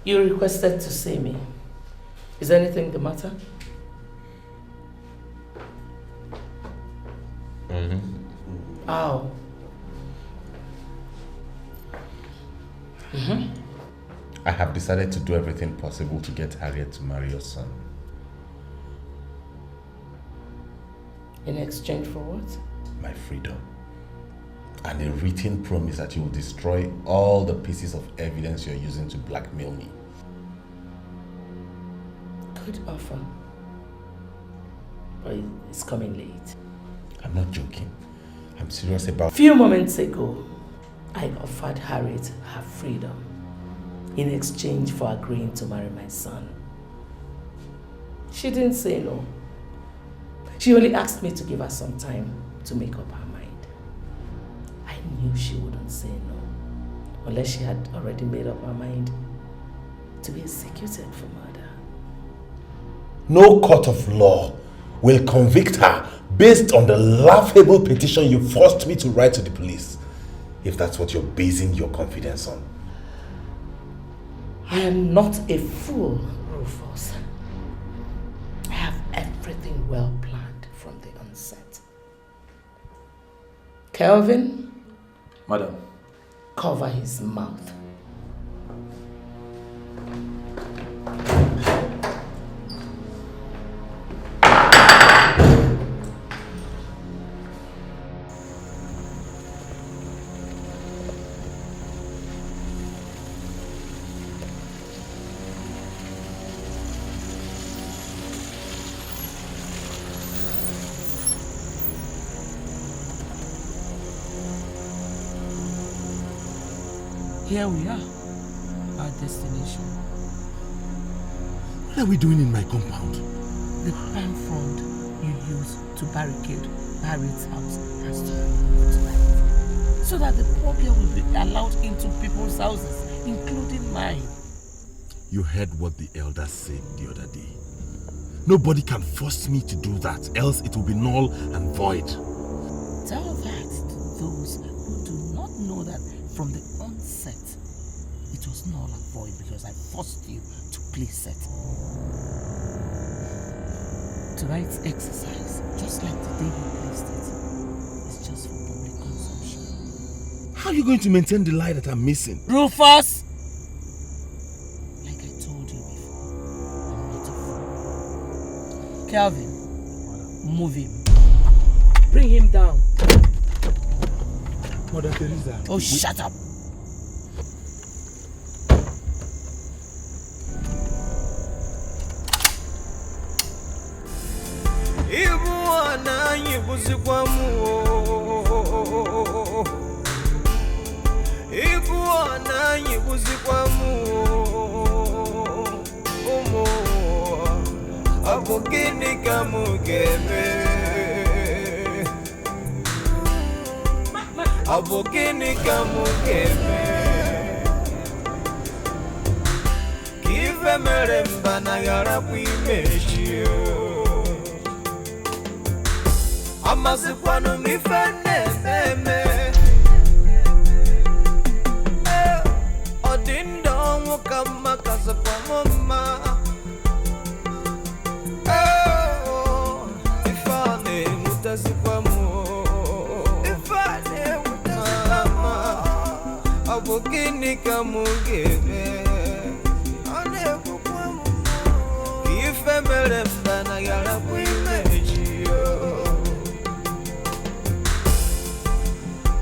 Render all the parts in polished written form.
You requested to see me. Is anything the matter? Oh. I have decided to do everything possible to get Harriet to marry your son. In exchange for what? My freedom. And a written promise that you will destroy all the pieces of evidence you're using to blackmail me. Good offer. But it's coming late. I'm not joking. I'm serious about... Few moments ago, I offered Harriet her freedom in exchange for agreeing to marry my son. She didn't say no. She only asked me to give her some time to make up her mind. I knew she wouldn't say no, unless she had already made up her mind to be executed for murder. No court of law will convict her based on the laughable petition you forced me to write to the police, if that's what you're basing your confidence on. I am not a fool, Rufus. I have everything well planned from the onset. Kelvin? Madam. Cover his mouth. Here we are, our destination. What are we doing in my compound? The palm frond you used to barricade Harriet's house has to be removed, so that the poor girl will be allowed into people's houses, including mine. You heard what the elders said the other day. Nobody can force me to do that, else it will be null and void. Tell that to those who do not know that from the onset, it was null and void because I forced you to place it. Tonight's exercise, just like the day you placed it, is just for public consumption. How are you going to maintain the lie that I'm missing? Rufus! Like I told you before, I'm not a fool. Calvin, move him. Bring him down. Mother Teresa. Oh, shut up! Abogini kamugeme Kive meremba na yara kuimeshio Amasi kwanu mifene meme Odindo mukama kasa kwa mama Ifane mutasi kwa Abogini kamugeme Aneku kwa mufu Ife meremba na yara kuimejio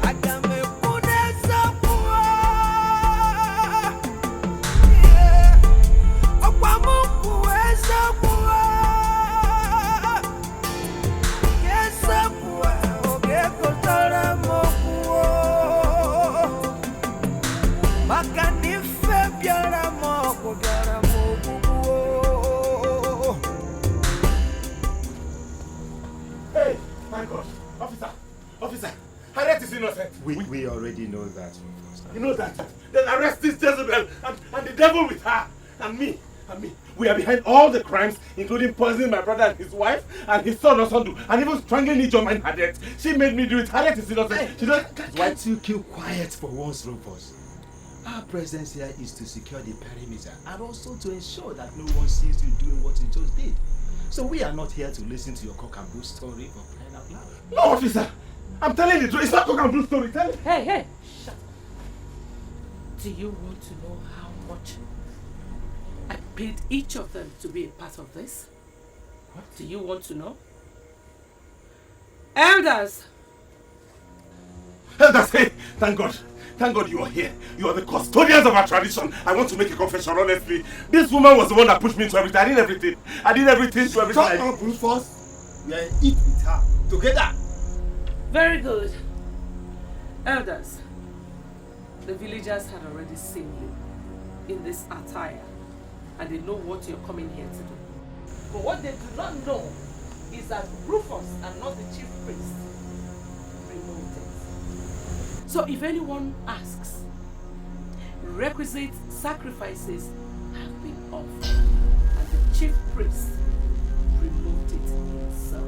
Agame kuneza kuwa Okwa mungu weza kuwa Kesa kuwa Ogeko tara mokuwa Hey, my God. Officer, Harriet is innocent. We already know that. You know that? Then arrest this Jezebel and the devil with her. And me. We are behind all the crimes, including poisoning my brother and his wife, and his son Osondu, and even strangling Ijoma and Harriet. She made me do it. Harriet is innocent. Hey, she doesn't... Why don't you keep quiet for once, Rufus? Our presence here is to secure the perimeter and also to ensure that no one sees you doing what you just did. So we are not here to listen to your cock and bull story for crying out loud. No, officer! I'm telling the truth. It's not cock and bull story. Tell me. Hey! Shut up. Do you want to know how much I paid each of them to be a part of this? What? Do you want to know? Elders! Elders, hey! Thank God. Thank God you are here. You are the custodians of our tradition. I want to make a confession, honestly. This woman was the one that pushed me into everything. I did everything. I did everything to everything. Shut up, Rufus. We are in it with her. Together. Very good. Elders, the villagers had already seen you in this attire and they know what you're coming here to do. But what they do not know is that Rufus and not the chief priest removed it. So if anyone asks, requisite sacrifices have been offered and the chief priest removed it himself.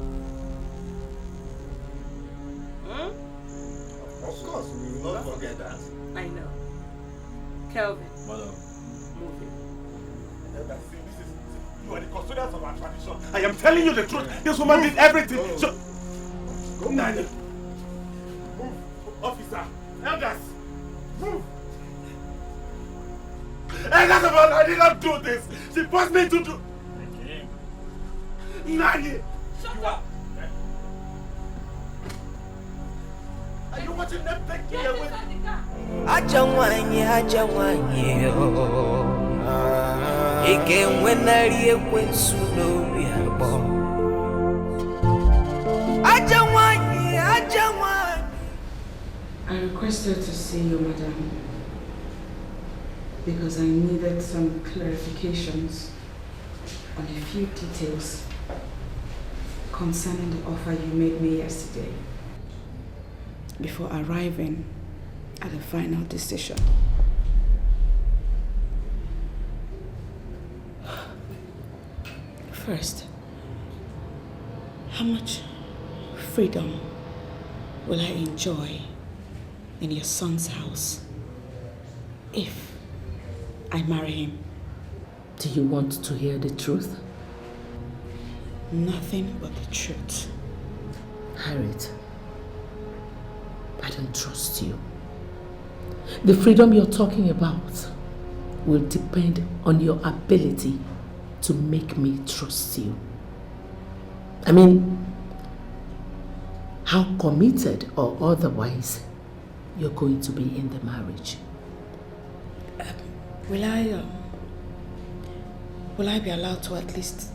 Of course, we will not forget that. I know. Kelvin, Madam. move him. Elders, see, you are the custodians of our tradition. I am telling you the truth. This woman did everything. So, go, Nani. Move, officer. Elders, move. Elders, I did not do this. She forced me to do. Nani. Shut up! Are you watching them take me away? Ajawanye Eke wenari ekwensu no yabo Ajawanye I requested to see you, madam, because I needed some clarifications on a few details concerning the offer you made me yesterday before arriving at a final decision. First, how much freedom will I enjoy in your son's house if I marry him? Do you want to hear the truth? Nothing but the truth. Harriet, I don't trust you. The freedom you're talking about will depend on your ability to make me trust you. I mean, how committed or otherwise you're going to be in the marriage. Will I be allowed to at least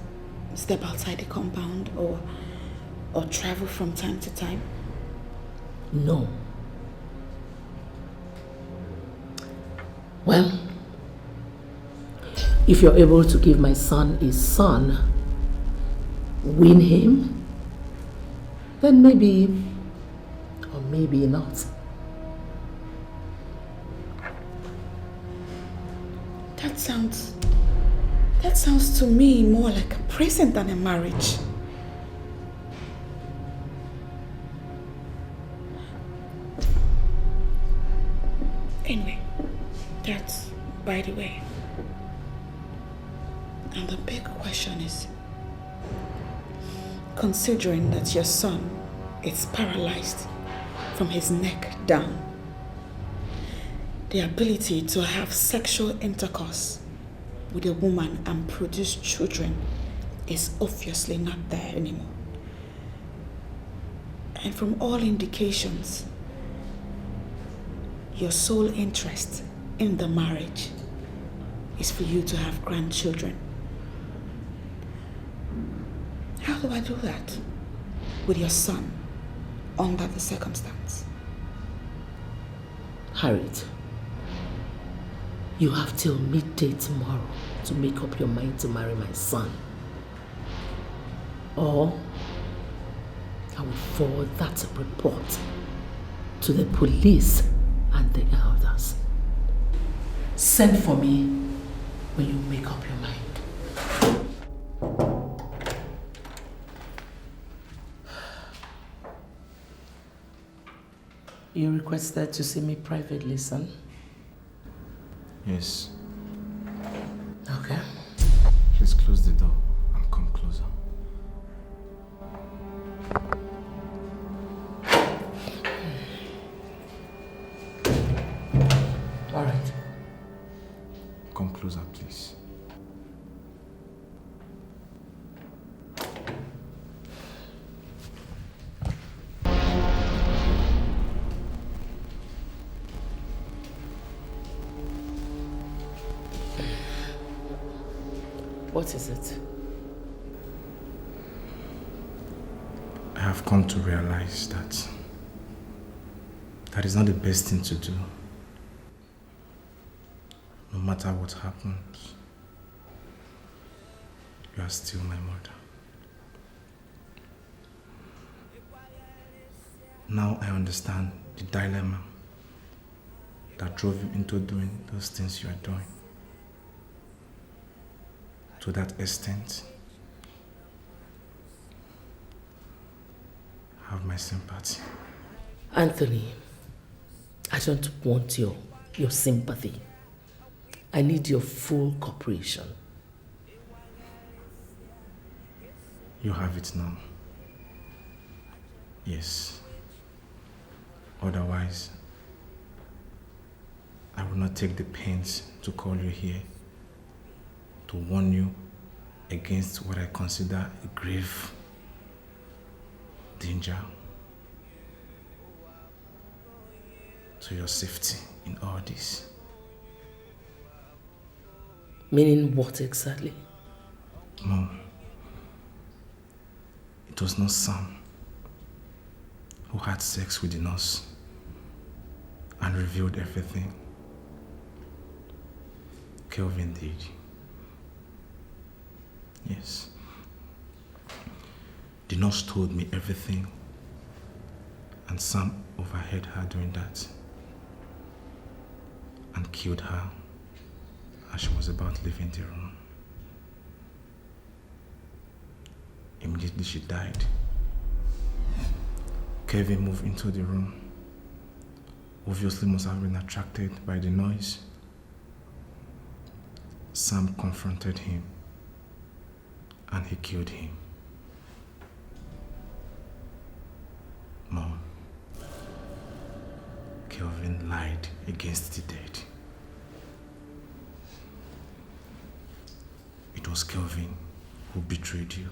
step outside the compound or travel from time to time? No. Well, if you're able to give my son a son, win him, then maybe, or maybe not. That sounds to me more like a present than a marriage. Anyway, that's by the way. And the big question is, considering that your son is paralyzed from his neck down, the ability to have sexual intercourse with a woman and produce children is obviously not there anymore. And from all indications, your sole interest in the marriage is for you to have grandchildren. How do I do that with your son under the circumstance? Harriet, you have till midday tomorrow to make up your mind to marry my son. Or I will forward that report to the police and the elders. Send for me when you make up your mind. You requested to see me privately, son? Yes. Okay. Please close the door and come closer. All right. Come closer, please. What is it? I have come to realize that that is not the best thing to do. No matter what happens, you are still my mother. Now I understand the dilemma that drove you into doing those things you are doing. To that extent, have my sympathy. Anthony, I don't want your sympathy. I need your full cooperation. You have it now. Yes. Otherwise, I will not take the pains to call you here to warn you against what I consider a grave danger to your safety in all this. Meaning what exactly? Mom, it was not Sam who had sex with the nurse and revealed everything. Kelvin did. Yes. The nurse told me everything, and Sam overheard her doing that and killed her as she was about leaving the room. Immediately she died. Kevin moved into the room. Obviously must have been attracted by the noise. Sam confronted him and he killed him. Mom, Kelvin lied against the dead. It was Kelvin who betrayed you.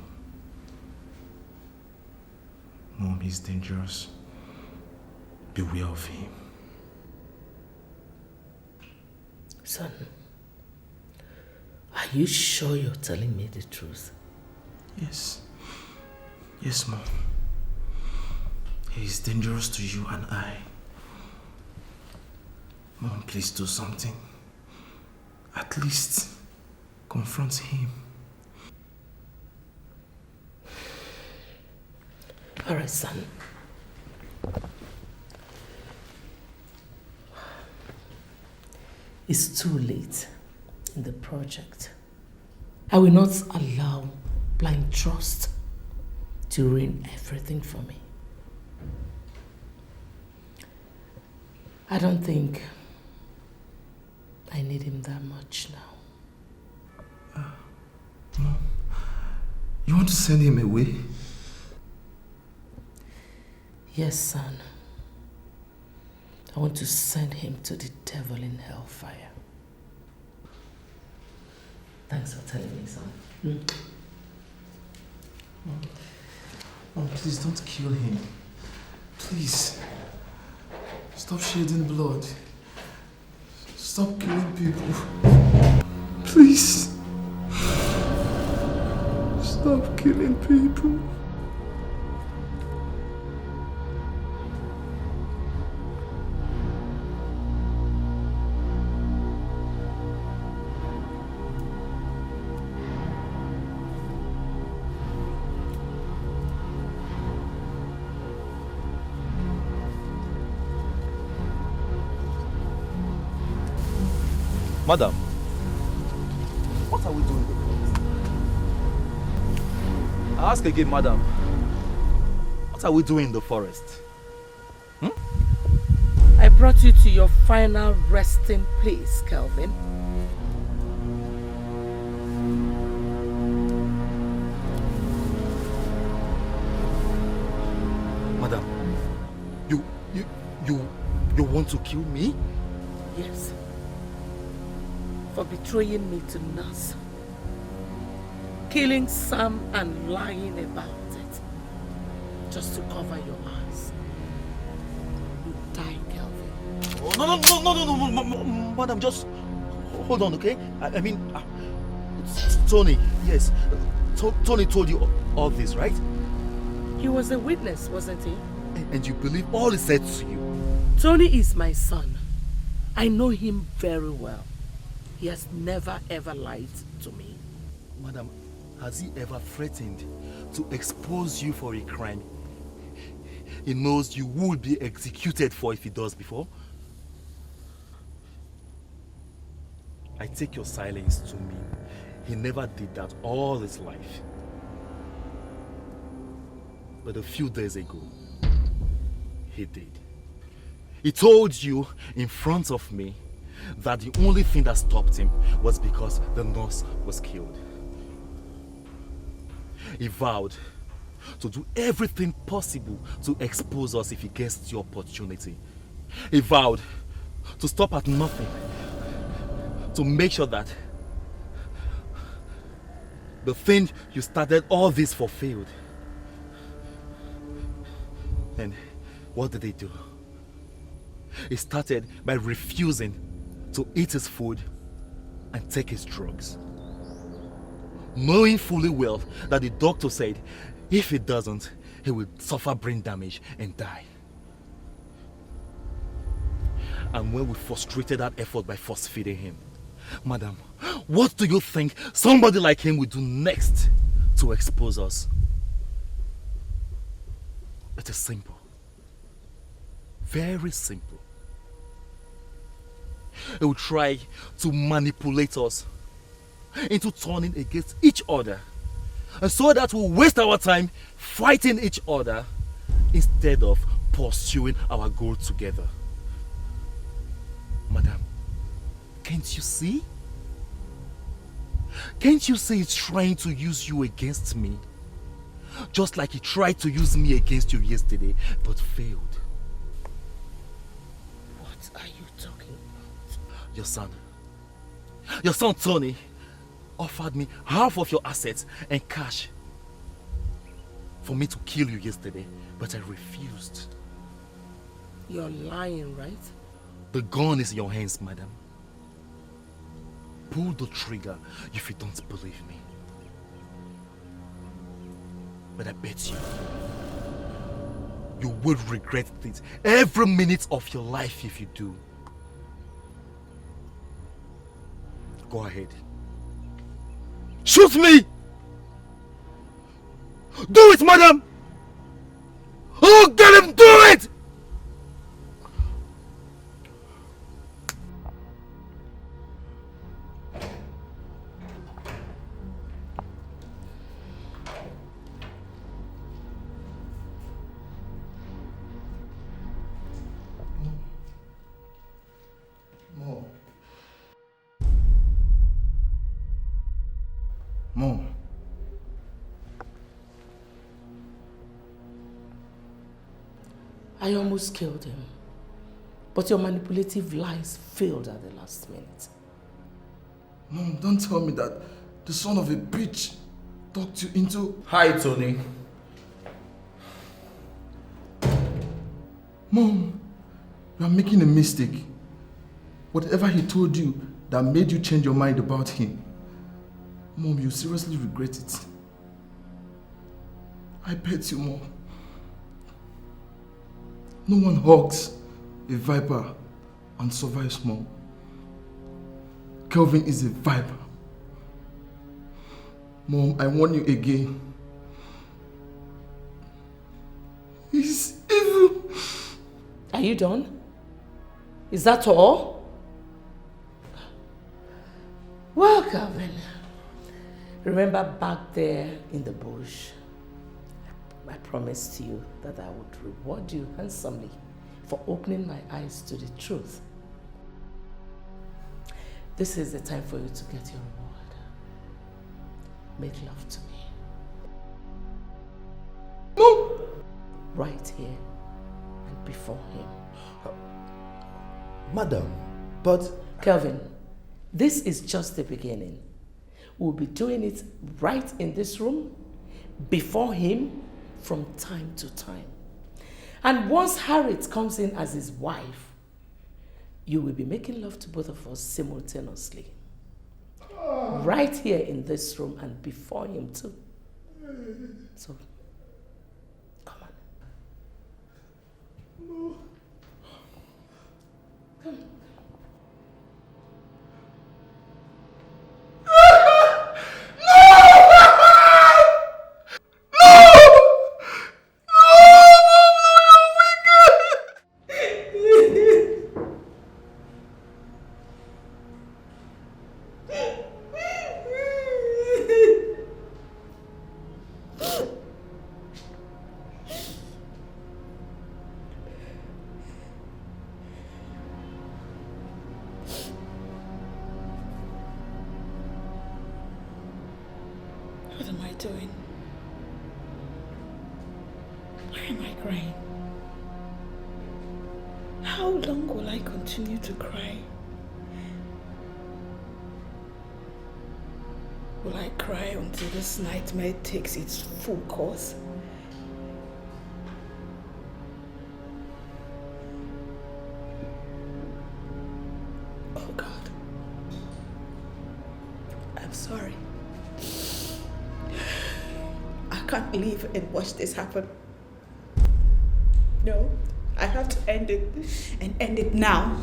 Mom, he's dangerous. Beware of him. Son, are you sure you're telling me the truth? Yes. Yes, Mom. He is dangerous to you and I. Mom, please do something. At least confront him. All right, son. It's too late in the project. I will not allow blind trust to ruin everything for me. I don't think I need him that much now. Mom, you want to send him away? Yes, son. I want to send him to the devil in hellfire. Thanks for telling me, son. Mom, please don't kill him. Please. Stop shedding blood. Stop killing people. Please. Stop killing people. Madam, what are we doing with it? I ask again, madam, what are we doing in the forest? I brought you to your final resting place, Kelvin. Madam, you want to kill me? Yes. For betraying me to Nas. Killing Sam and lying about it. Just to cover your eyes. You die, Kelvin. Oh, no, madam, just hold on, okay? I mean, Tony, yes. Tony told you all this, right? He was a witness, wasn't he? And you believe all he said to you? Tony is my son. I know him very well. He has never ever lied to me. Madam, has he ever threatened to expose you for a crime he knows you will be executed for if he does before? I take your silence to mean he never did that all his life. But a few days ago, he did. He told you in front of me that the only thing that stopped him was because the nurse was killed. He vowed to do everything possible to expose us if he gets the opportunity. He vowed to stop at nothing to make sure that the thing you started all this for failed. And what did he do? He started by refusing to eat his food and take his drugs, knowing fully well that the doctor said if he doesn't, he will suffer brain damage and die. And when we frustrated that effort by force feeding him, madam, what do you think somebody like him will do next to expose us? It is simple. Very simple. He will try to manipulate us into turning against each other, and so that we'll waste our time fighting each other instead of pursuing our goal together. Madam, can't you see? Can't you see he's trying to use you against me? Just like he tried to use me against you yesterday, but failed. What are you talking about? Your son Tony offered me half of your assets and cash for me to kill you yesterday, but I refused. You're lying, right? The gun is in your hands, madam. Pull the trigger if you don't believe me. But I bet you will regret it every minute of your life if you do. Go ahead. Shoot me! Do it, madam! Oh, get him! Do it! Mom. I almost killed him. But your manipulative lies failed at the last minute. Mom, don't tell me that the son of a bitch talked you into... Hi, Tony. Mom, you are making a mistake. Whatever he told you that made you change your mind about him, Mom, you seriously regret it. I bet you, Mom. No one hugs a viper and survives, Mom. Kelvin is a viper. Mom, I warn you again. He's evil. Are you done? Is that all? Well, Calvin, remember back there in the bush, I promised you that I would reward you handsomely for opening my eyes to the truth. This is the time for you to get your reward. Make love to me. No! Right here and before him. Madam, but... Kelvin, this is just the beginning. We'll be doing it right in this room, before him, from time to time. And once Harriet comes in as his wife, you will be making love to both of us simultaneously. Right here in this room and before him too. So, come on. No. Come. What am I doing? Why am I crying? How long will I continue to cry? Will I cry until this nightmare takes its full course? Oh God. I'm sorry. I can't live and watch this happen. No, I have to end it, and end it now.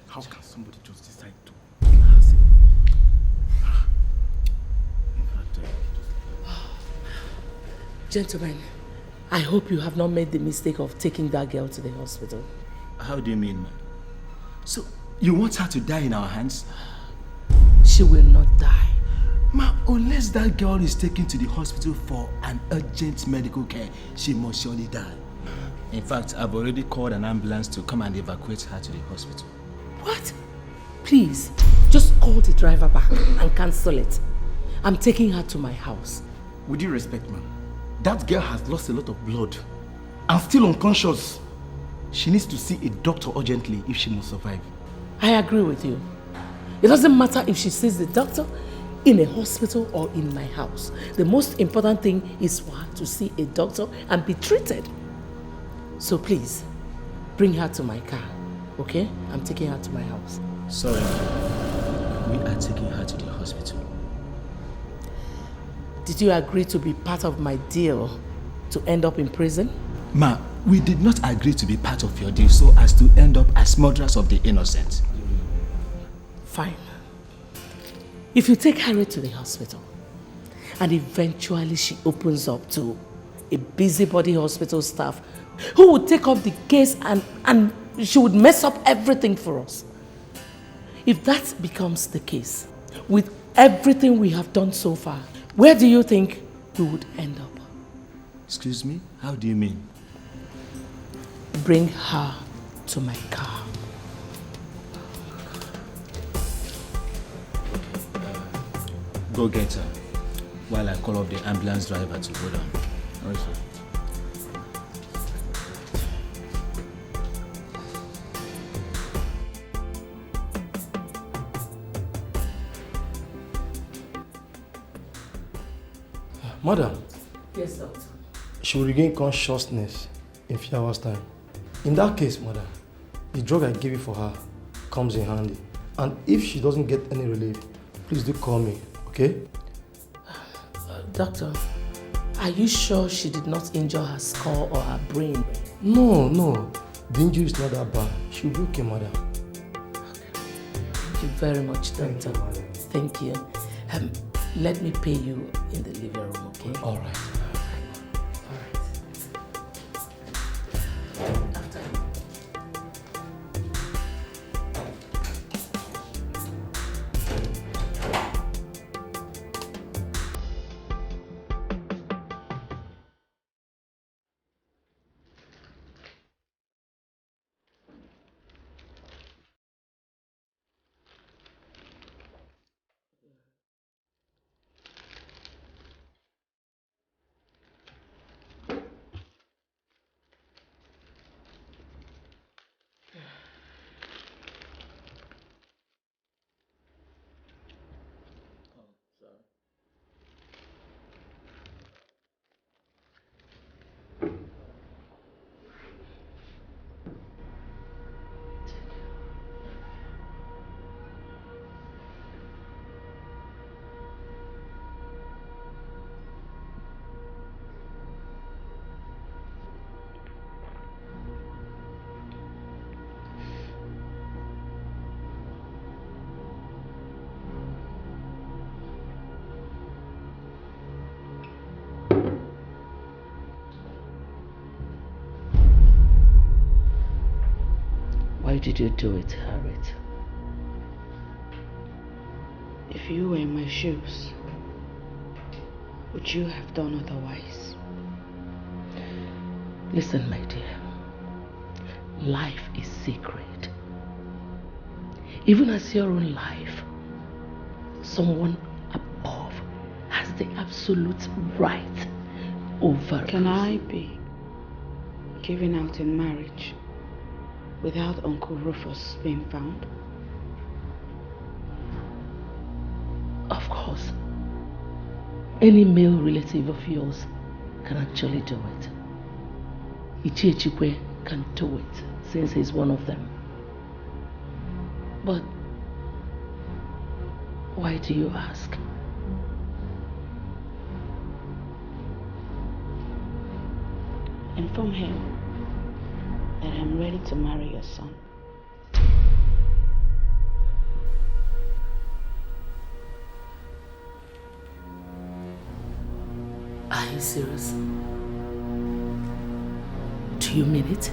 How can somebody just decide to kill herself? Gentlemen, I hope you have not made the mistake of taking that girl to the hospital. How do you mean, ma'am? So, you want her to die in our hands? She will not die. Ma'am, unless that girl is taken to the hospital for an urgent medical care, she must surely die. In fact, I've already called an ambulance to come and evacuate her to the hospital. What? Please, just call the driver back and cancel it. I'm taking her to my house. With due respect, ma'am, that girl has lost a lot of blood and still unconscious. She needs to see a doctor urgently if she must survive. I agree with you. It doesn't matter if she sees the doctor in a hospital or in my house. The most important thing is for her to see a doctor and be treated. So please, bring her to my car, okay? I'm taking her to my house. Sorry, we are taking her to the hospital. Did you agree to be part of my deal to end up in prison? Ma, we did not agree to be part of your deal so as to end up as murderers of the innocent. Fine. If you take Harriet to the hospital and eventually she opens up to a busybody hospital staff who would take up the case and she would mess up everything for us. If that becomes the case, with everything we have done so far, where do you think we would end up? Excuse me? How do you mean? Bring her to my car. Go get her while I call up the ambulance driver to go down. All right, sir. Madam, Yes, doctor. she will regain consciousness in a few hours' time. In that case, madam, the drug I gave you for her comes in handy. And if she doesn't get any relief, please do call me, okay? Doctor, are you sure she did not injure her skull or her brain? No. The injury is not that bad. She'll be okay, madam. Thank you very much, doctor. Thank you, madam. Thank you. Let me pay you in the living room, okay? All right. Why did you do it, Harriet? If you were in my shoes, would you have done otherwise? Listen, my dear. Life is sacred. Even as your own life, someone above has the absolute right over it. Can I be given out in marriage without Uncle Rufus being found? Of course. Any male relative of yours can actually do it. Ichie can do it since he's one of them. But why do you ask? Inform him that I'm ready to marry your son. Are you serious? Do you mean it?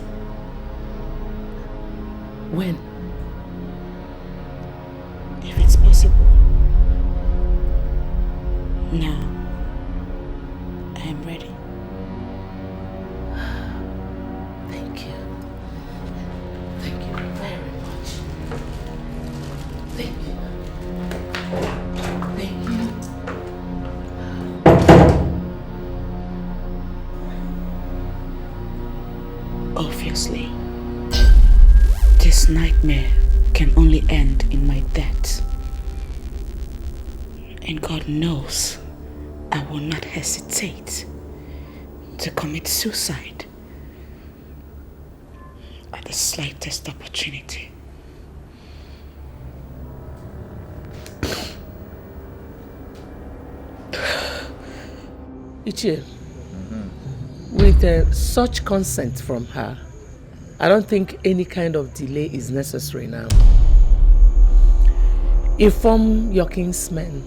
When? If it's possible. Now, I am ready. Thank you. Thank you very much. Thank you. Thank you. Obviously, this nightmare can only end in my death. And God knows I will not hesitate to commit suicide at the slightest opportunity. Ichie, with such consent from her, I don't think any kind of delay is necessary now. Inform your kinsmen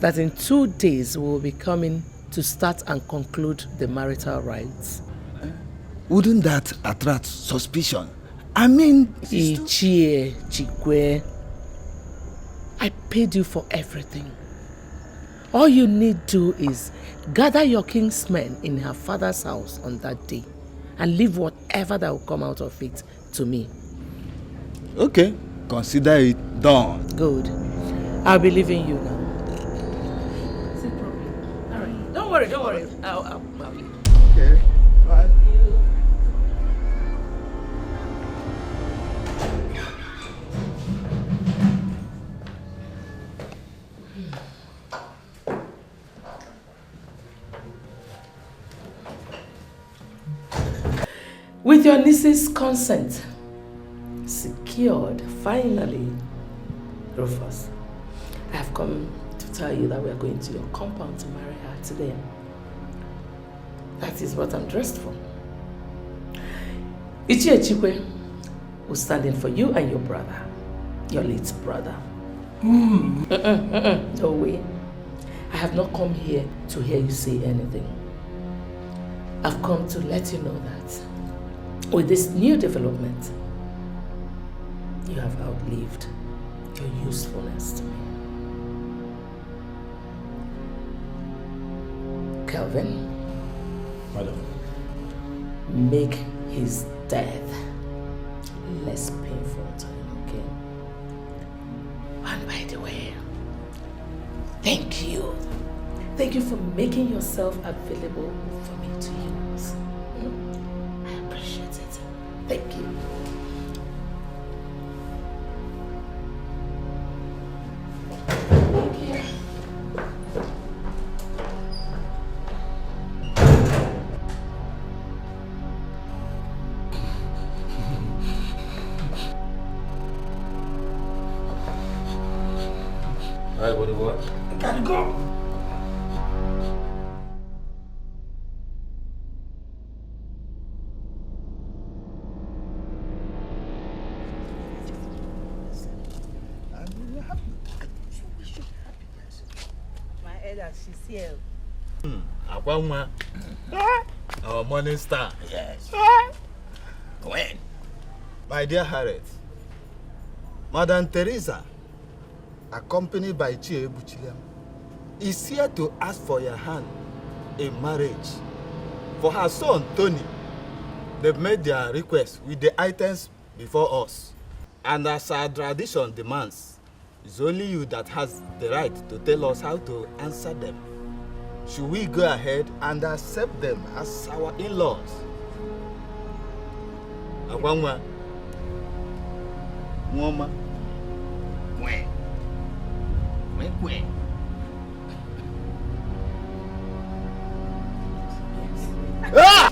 that in 2 days we will be coming to start and conclude the marital rites. Wouldn't that attract suspicion? I mean... Ichie, Chikwe, I paid you for everything. All you need do is gather your kinsmen in her father's house on that day and leave whatever that will come out of it to me. Okay, consider it done. Good. I'll be leaving you now. No problem. All right. Don't worry. I'll leave. Okay, bye. With your niece's consent, secured, finally, Rufus, I have come to tell you that we are going to your compound to marry her today. That is what I'm dressed for. Ichi Echikwe will stand in for you and your brother, your late brother. No way. I have not come here to hear you say anything. I've come to let you know that with this new development, you have outlived your usefulness to me. Kelvin, Madam. make his death less painful to him, okay? And by the way, thank you. Thank you for making yourself available for me to use. I appreciate it. Thank you. Alright, buddy, what? I gotta go. My elder, she's here. Akwanwa. Our morning star. Yes. When? My dear Harriet, Madam Teresa, accompanied by Chie Buchiliam, is here to ask for your hand in marriage for her son, Tony. They've made their request with the items before us. And as our tradition demands, it's only you that has the right to tell us how to answer them. Should we go ahead and accept them as our in-laws? Akwanwa. Mwoma. When? When? Ah!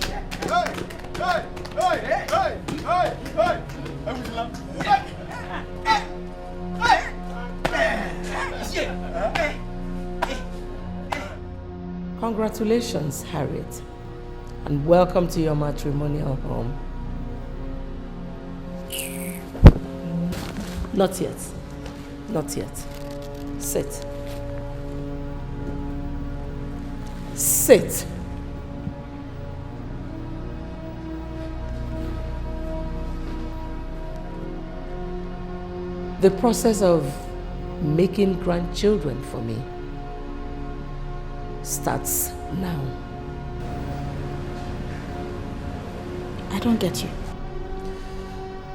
Congratulations, Harriet, and welcome to your matrimonial home. Not yet. Not yet. Sit. Sit. The process of making grandchildren for me starts now. I don't get you.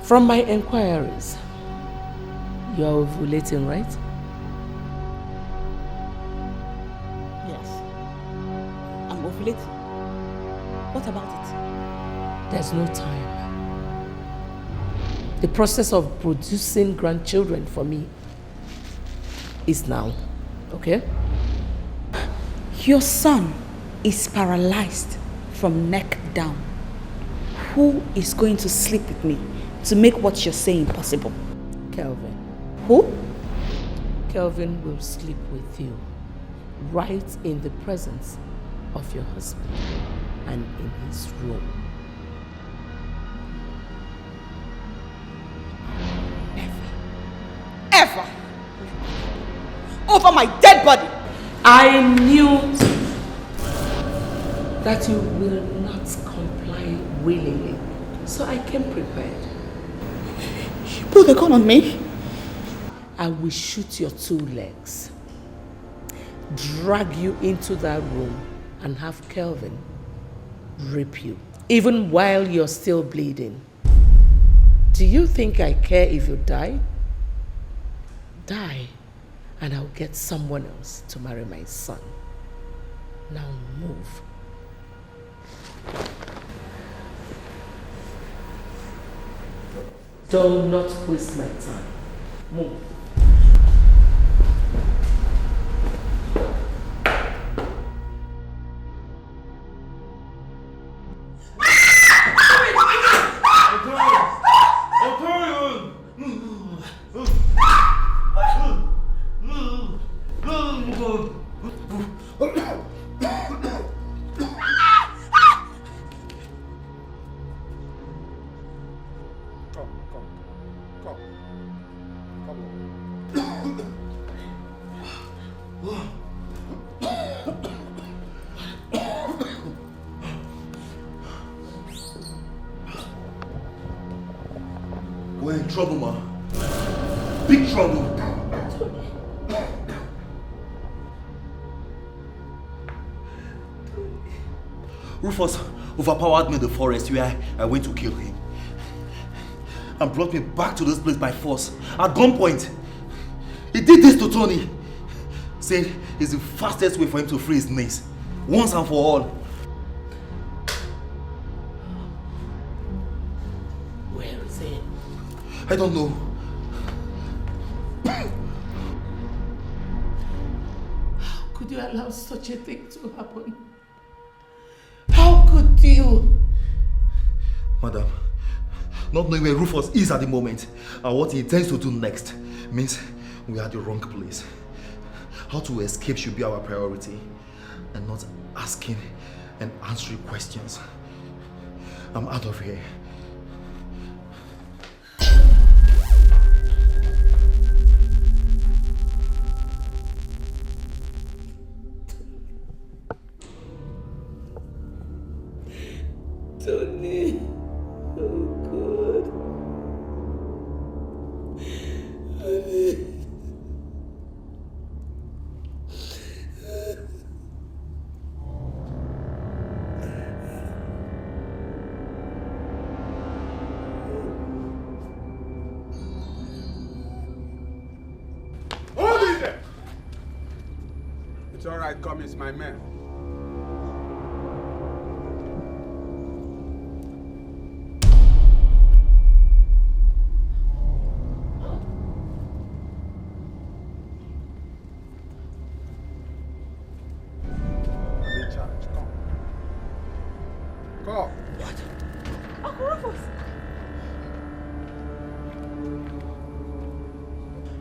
From my inquiries, you are ovulating, right? Yes. I'm ovulating. What about it? There's no time. The process of producing grandchildren for me is now, okay? Your son is paralyzed from neck down. Who is going to sleep with me to make what you're saying possible? Kelvin. Who? Kelvin will sleep with you right in the presence of your husband and in his room. Ever. Over my dead body. I knew that you will not comply willingly, so I came prepared. You pulled the gun on me. I will shoot your two legs. drag you into that room and have Kelvin rape you, even while you're still bleeding. Do you think I care if you die? Die, and I'll get someone else to marry my son. Now move. Do not waste my time. Move. We're in trouble, ma. Big trouble. Rufus overpowered me in the forest where I went to kill him. And brought me back to this place by force, at gunpoint. He did this to Tony. Said it's the fastest way for him to free his niece, once and for all. Where is he? I don't know. How could you allow such a thing to happen? How could you? Madam, not knowing where Rufus is at the moment and what he intends to do next means we are at the wrong place. How to escape should be our priority and not asking and answering questions. I'm out of here. Tony, oh God. Honey. Hold it there! It's all right, come, it's my man.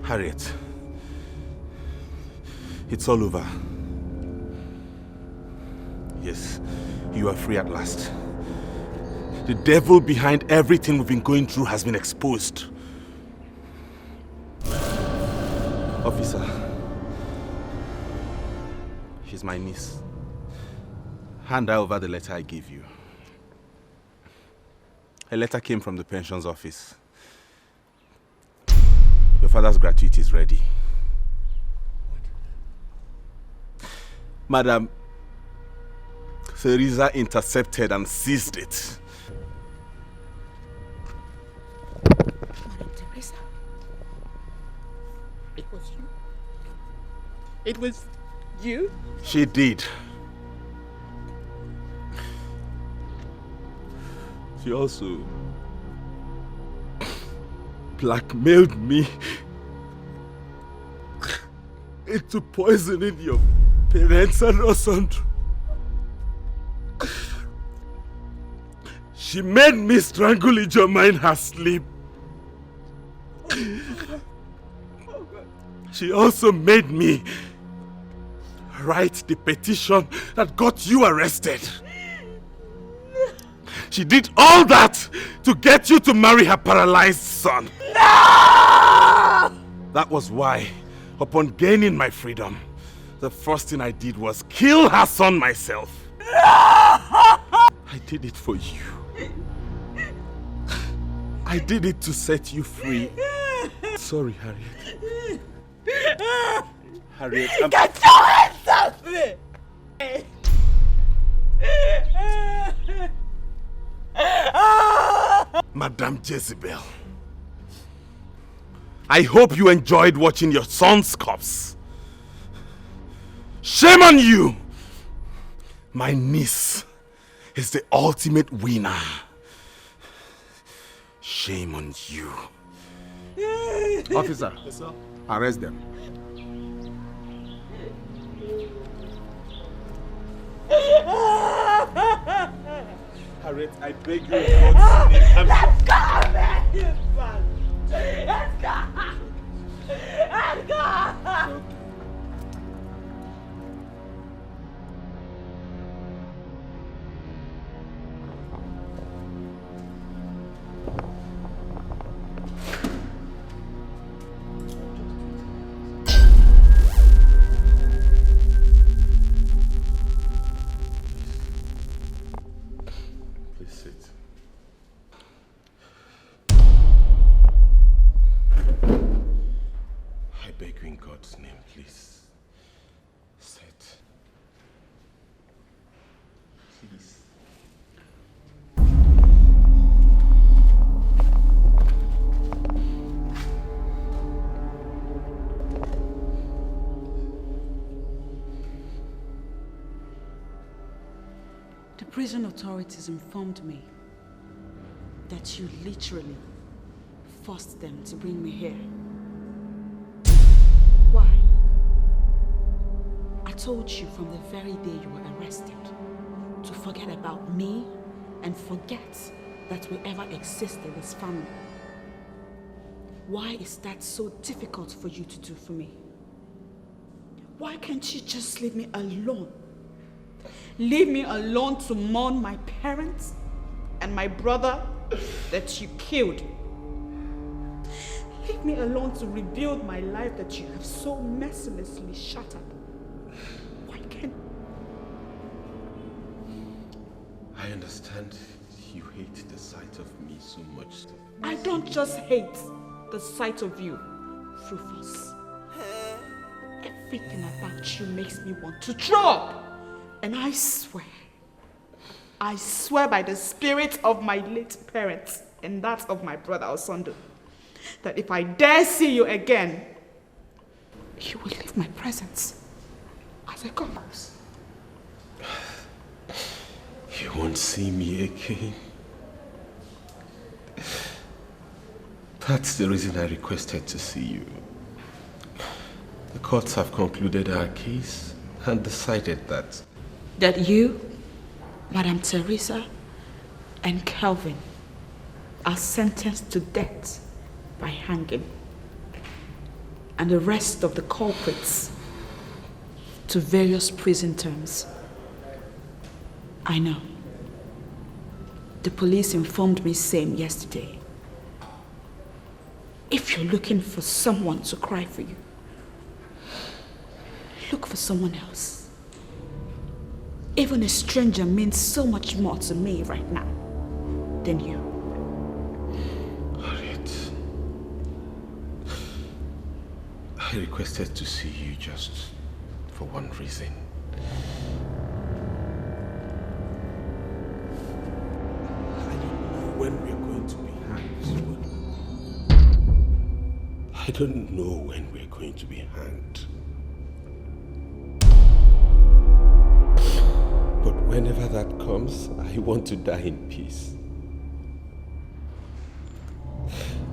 Harriet, it's all over. Yes, you are free at last. The devil behind everything we've been going through has been exposed. Officer, she's my niece. Hand her over the letter I gave you. A letter came from the pensions office. Your father's gratuity is ready. Madam, Teresa intercepted and seized it. Madam Teresa? It was you? It was you? She did. She also blackmailed me into poisoning your parents and Osandro. She made me strangle Ijoma in her sleep. She also made me write the petition that got you arrested. She did all that to get you to marry her paralyzed son. No! That was why, upon gaining my freedom, the first thing I did was kill her son myself. No! I did it for you. I did it to set you free. Sorry, Harriet. Harriet, Get your hands off me! Madame Jezebel, I hope you enjoyed watching your son's corpse. Shame on you! My niece is the ultimate winner. Shame on you. Officer, yes, sir. Arrest them. Harriet, I beg you in God's name. Let's go, man! You son! Let's go! Let's go! Prison authorities informed me that you literally forced them to bring me here. Why? I told you from the very day you were arrested to forget about me and forget that we ever existed as family. Why is that so difficult for you to do for me? Why can't you just leave me alone? Leave me alone to mourn my parents and my brother that you killed. Leave me alone to rebuild my life that you have so mercilessly shattered. Why can't... I understand you hate the sight of me so much. I don't just hate the sight of you, Rufus. Everything about you makes me want to throw up. And I swear by the spirit of my late parents and that of my brother Osondo, that if I dare see you again, you will leave my presence as a corpse. You won't see me again. That's the reason I requested to see you. The courts have concluded our case and decided that you, Madame Teresa, and Calvin are sentenced to death by hanging, and the rest of the culprits to various prison terms. I know. The police informed me same yesterday. If you're looking for someone to cry for you, look for someone else. Even a stranger means so much more to me right now than you. Harriet, I requested to see you just for one reason. I don't know when we're going to be hanged. I don't know when we're going to be hanged. But whenever that comes, I want to die in peace.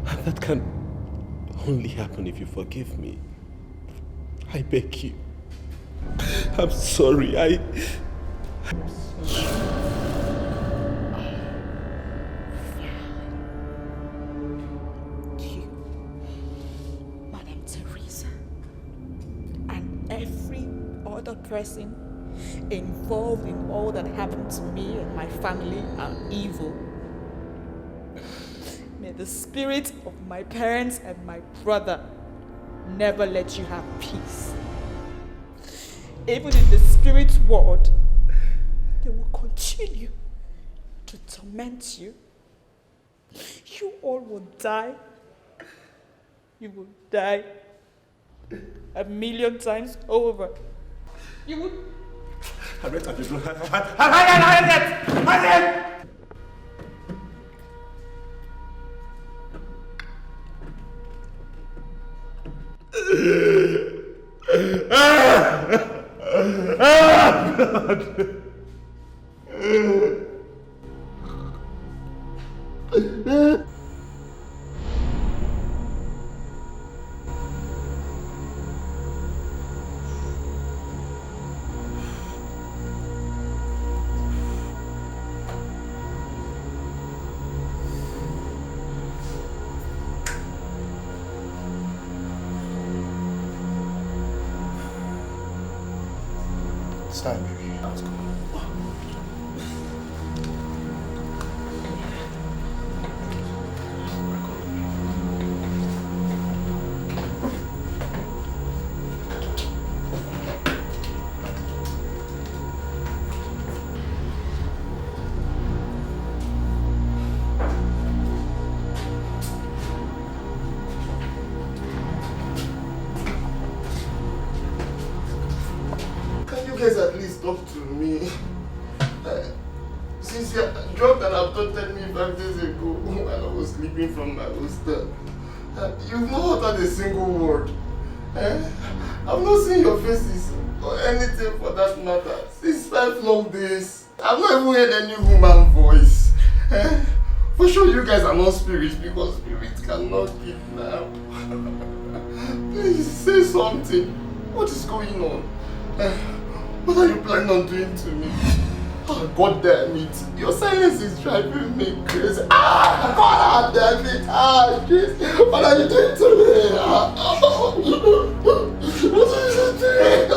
And that can only happen if you forgive me. I beg you. I'm sorry. I'm sorry. You, Madame Teresa, and every other person involved in all that happened to me and my family are evil. May the spirit of my parents and my brother never let you have peace. Even in the spirit world, they will continue to torment you. You all will die. You will die 1,000,000 times over. You would... Harriet, Harriet! God. It's time, baby. Let's go. At least talk to me. Since you dropped and abducted me 5 days ago while I was sleeping from my hostel, you've not uttered a single word. I've not seen your faces or anything for that matter since 5 long days. I've not even heard any human voice. For sure you guys are not spirits because spirits cannot kidnap. Please say something. What is going on? What are you planning on doing to me? Oh, God damn it. Your silence is driving me crazy. God damn it. Jeez. What are you doing to me? What are you doing?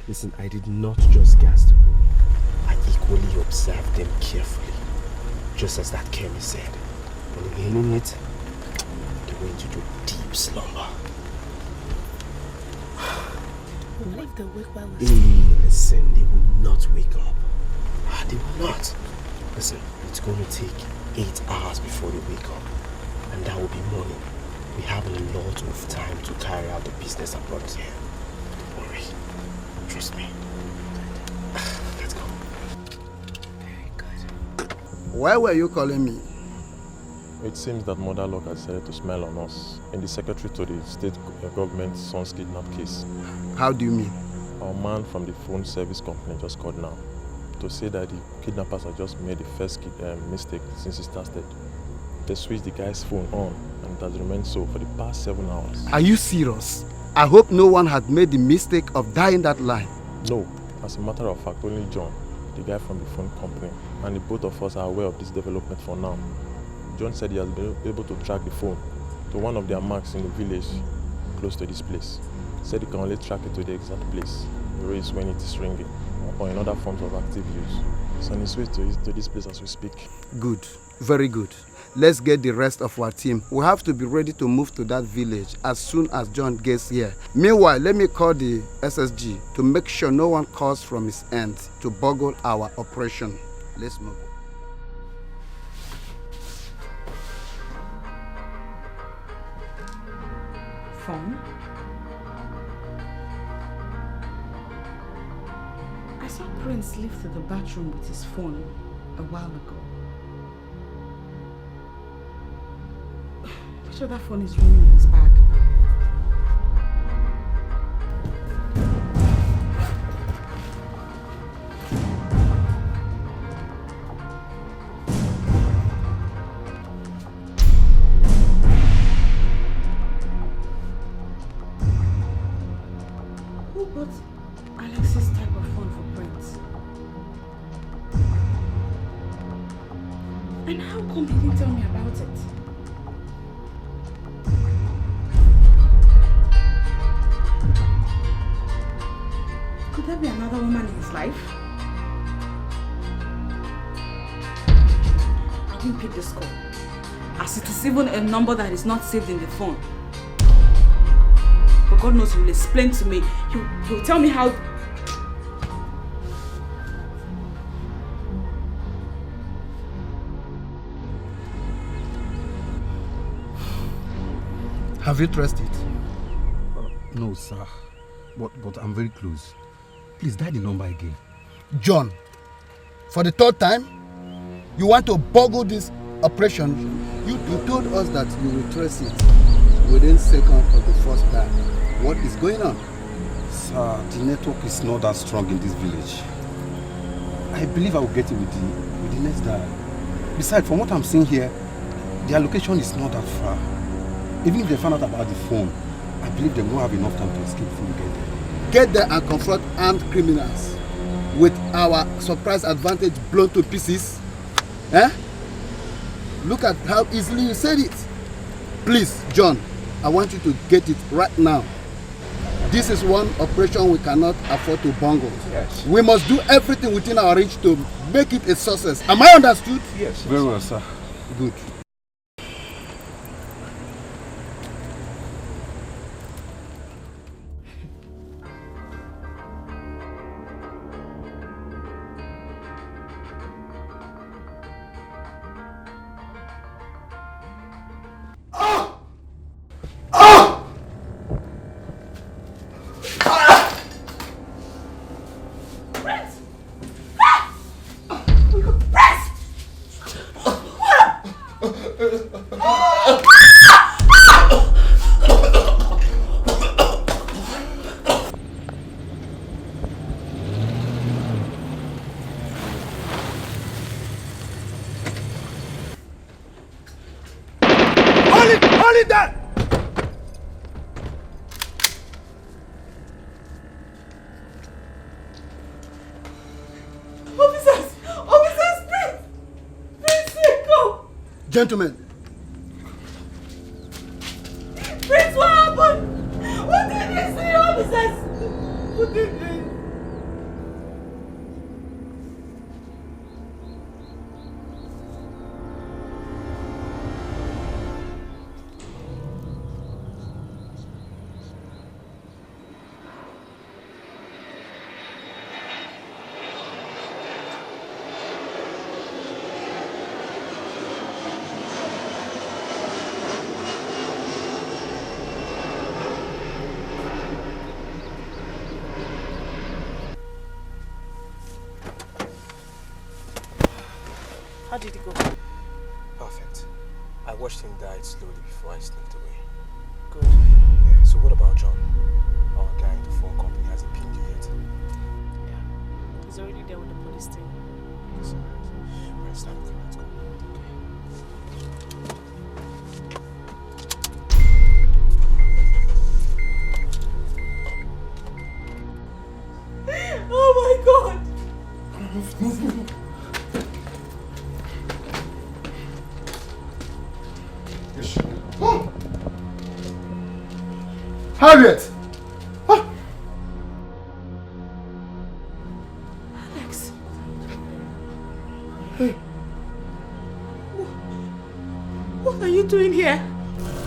Listen, I did not just gas the boy. I equally observed them carefully. Just as that Kemi said. On inhaling it, they went into deep slumber. What if they wake while we're Hey, listen, they will not wake up. They will not. Listen, it's going to take 8 hours before they wake up. And that will be morning. We have a lot of time to carry out the business that brought us here. Don't worry. Trust me. Let's go. Very good. Why were you calling me? It seems that Mother Luck has decided to smile on us in the secretary to the state government son's kidnap case. How do you mean? Our man from the phone service company just called now to say that the kidnappers have just made the first mistake since it started. They switched the guy's phone on and it has remained so for the past 7 hours. Are you serious? I hope no one had made the mistake of dialing that line. No, as a matter of fact, only John. the guy from the phone company, and the both of us are aware of this development for now. John said he has been able to track the phone to one of their marks in the village close to this place. He said he can only track it to the exact place, the race when it is ringing, or in other forms of active use. It's on his way to this place as we speak. Good, very good. Let's get the rest of our team. We have to be ready to move to that village as soon as John gets here. Meanwhile, let me call the SSG to make sure no one calls from his end to boggle our operation. Let's move. Phone? I saw Prince leave to the bathroom with his phone a while ago. I'm sure that phone is ringing in his bag. Who bought Alex's type of phone for Prince? And how come he didn't tell me about it? Could there be another woman in his life? I didn't pick this call, as it is even a number that is not saved in the phone. But God knows he will explain to me. He'll tell me how. Have you traced it? No, sir. But I'm very close. Please dial the number again. John, for the third time, you want to boggle this operation. You told us that you will trace it within seconds of the first time. What is going on? Sir, the network is not that strong in this village. I believe I will get it with the next dial. Besides, from what I'm seeing here, their location is not that far. Even if they find out about the phone, I believe they won't have enough time to escape before we get there. Get there and confront armed criminals with our surprise advantage blown to pieces. Eh? Look at how easily you said it. Please, John, I want you to get it right now. This is one operation we cannot afford to bungle. Yes. We must do everything within our reach to make it a success. Am I understood? Yes. Very well, sir. Good. Gentlemen. Prince, what happened? What did you see, officers? What did you? How did it go? Perfect. I watched him die slowly before I sneaked away. Good. Yeah, so what about John? Our guy in the phone company hasn't pinged you yet. Yeah. He's already there with the police team. Yes, sir. Right, it's time to come. Let's go. Oh my God! Move. Oh. Harriet! Oh. Alex. Hey. What are you doing here?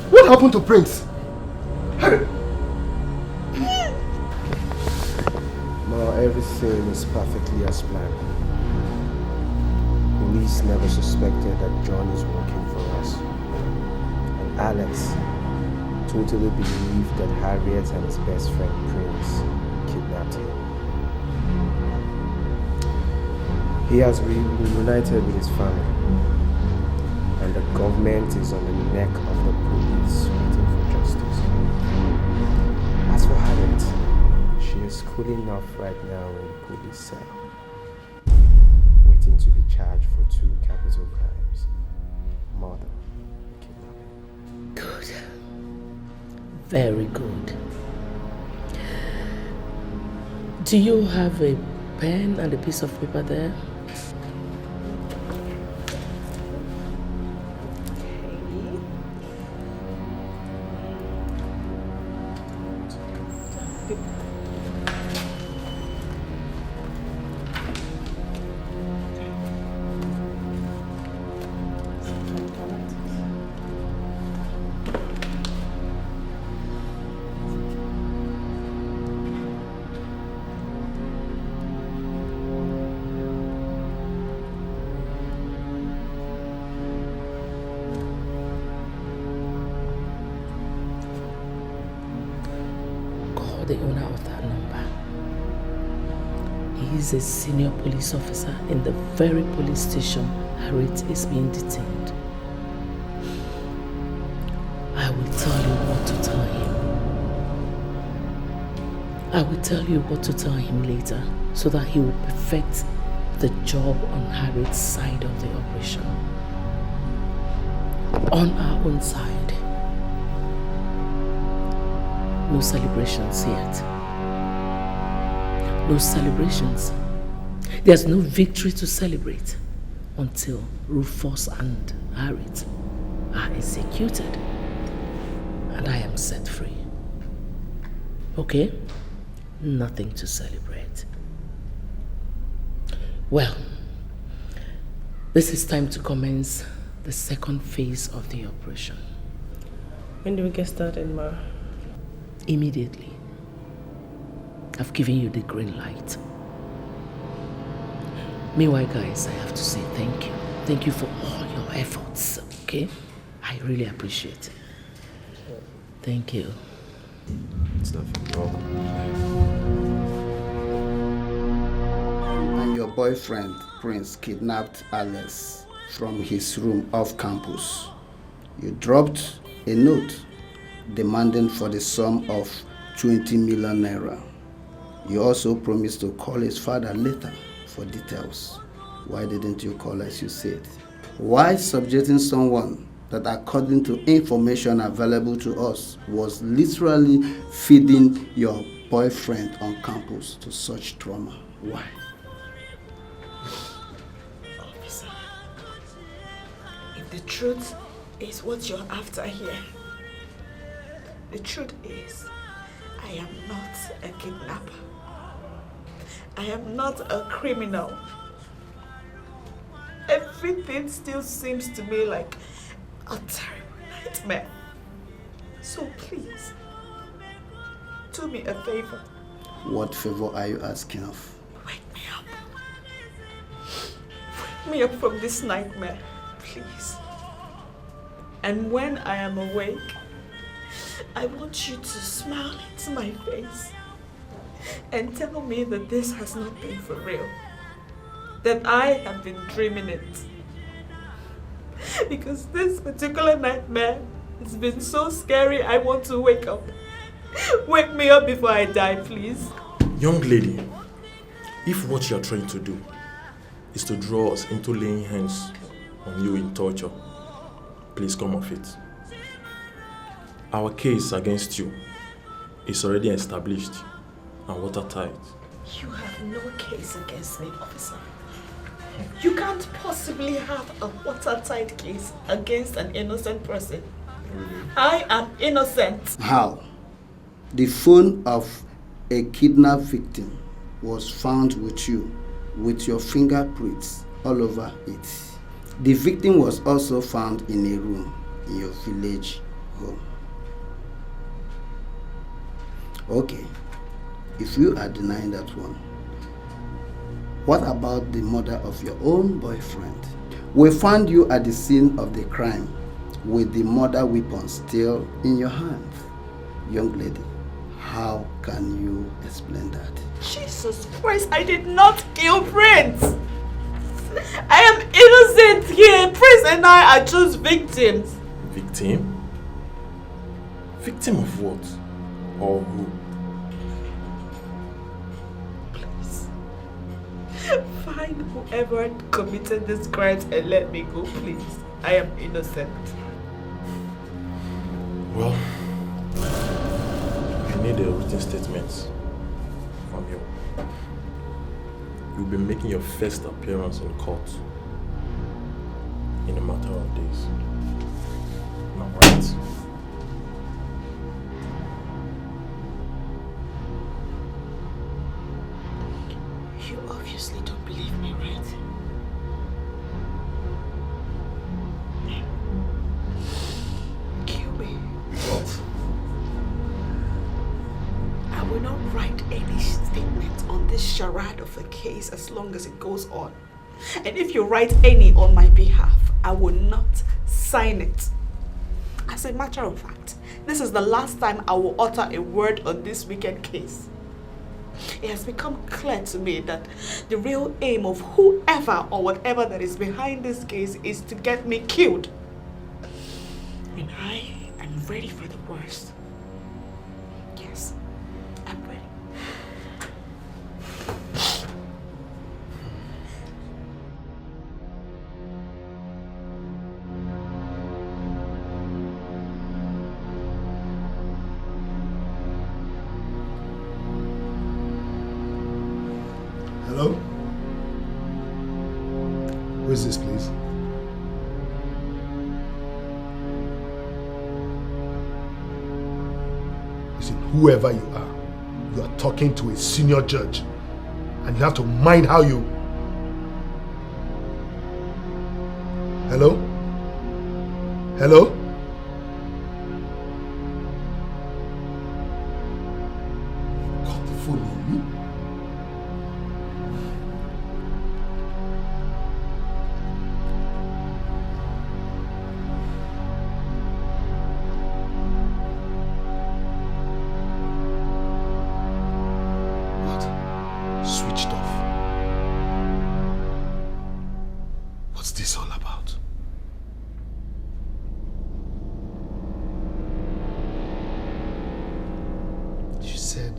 What happened to Prince? Harriet! Now everything is perfectly as planned. Police never suspected that John is working for us. And Alex totally believed that Harriet and his best friend Prince kidnapped him. He has reunited with his family. And the government is on the neck of the police waiting for justice. As for Harriet, she is cooling off right now in the police cell, waiting to be charged for 2 capital crimes: murder and kidnapping. Good. Very good. Do you have a pen and a piece of paper there? The owner of that number. He is a senior police officer in the very police station Harriet is being detained. I will tell you what to tell him. I will tell you what to tell him later so that he will perfect the job on Harriet's side of the operation. On our own side, no celebrations yet. No celebrations. There's no victory to celebrate until Rufus and Harriet are executed and I am set free. Okay? Nothing to celebrate. Well, this is time to commence the second phase of the operation. When do we get started, Ma? Immediately. I've given you the green light. Meanwhile, guys, I have to say thank you. Thank you for all your efforts, okay? I really appreciate it. Thank you. It's nothing wrong. And your boyfriend, Prince, kidnapped Alex from his room off campus. You dropped a note demanding for the sum of 20 million naira. You also promised to call his father later for details. Why didn't you call as you said? Why subjecting someone that, according to information available to us, was literally feeding your boyfriend on campus to such trauma? Why? Officer, if the truth is what you're after here, the truth is, I am not a kidnapper. I am not a criminal. Everything still seems to me like a terrible nightmare. So please, do me a favor. What favor are you asking of? Wake me up. Wake me up from this nightmare, please. And when I am awake, I want you to smile into my face and tell me that this has not been for real. That I have been dreaming it. Because this particular nightmare has been so scary, I want to wake up. Wake me up before I die, please. Young lady, if what you are trying to do is to draw us into laying hands on you in torture, please come off it. Our case against you is already established and watertight. You have no case against me, officer. You can't possibly have a watertight case against an innocent person. I am innocent. How? The phone of a kidnapped victim was found with you, with your fingerprints all over it. The victim was also found in a room in your village home. Okay, if you are denying that one, what about the murder of your own boyfriend? We found you at the scene of the crime with the murder weapon still in your hand. Young lady, how can you explain that? Jesus Christ, I did not kill Prince. I am innocent here. Prince and I are just victims. Victim? Victim of what? Or who? Find whoever committed this crime and let me go, please. I am innocent. Well, you need a written statement from you. You'll be making your first appearance in court in a matter of days. Am I right? You obviously don't believe me, right? Kill me. What? I will not write any statement on this charade of a case as long as it goes on. And if you write any on my behalf, I will not sign it. As a matter of fact, this is the last time I will utter a word on this wicked case. It has become clear to me that the real aim of whoever or whatever that is behind this case is to get me killed. And I am ready for the worst. Yes, I'm ready. Hello? Who is this, please? Listen, whoever you are talking to a senior judge, and you have to mind how you... Hello? Hello? Got the phone on me? Switched off. What's this all about? She said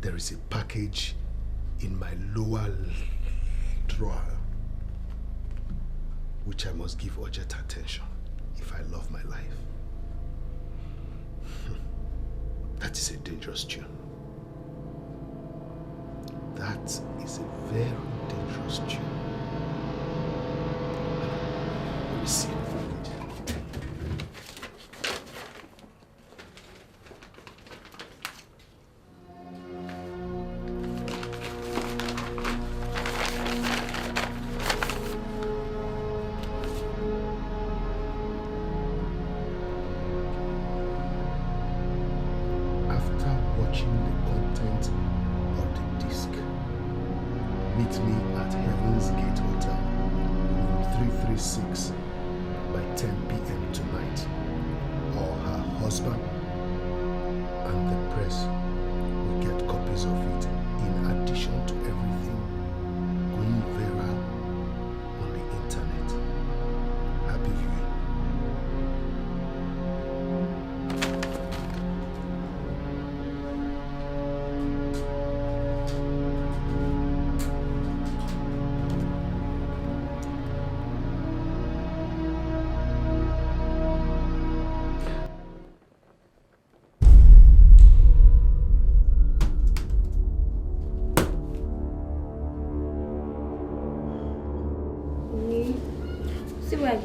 there is a package in my lower drawer which I must give urgent attention if I love my life. That is a dangerous tune. That is a very dangerous tune. Let me see. After watching the content of the disc, meet me at Heaven's Gate Hotel, room 336 by 10 p.m. tonight, or her husband and the press will get copies of it in addition to everything going viral on the internet. Happy viewing.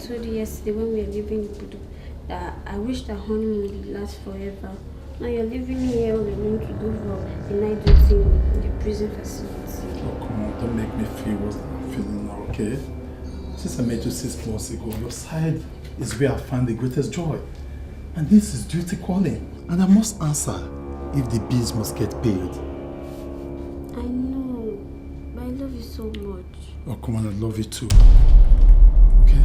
told you yesterday when we were leaving Ibudu that I wish that honeymoon would last forever. Now you're leaving me here all alone to go for a night duty in the prison facility. Oh, come on, don't make me feel worse than I'm feeling now, okay? Since I met you 6 months ago, your side is where I find the greatest joy. And this is duty calling. And I must answer if the bills must get paid. I know, but I love you so much. Oh, come on, I love you too. Okay?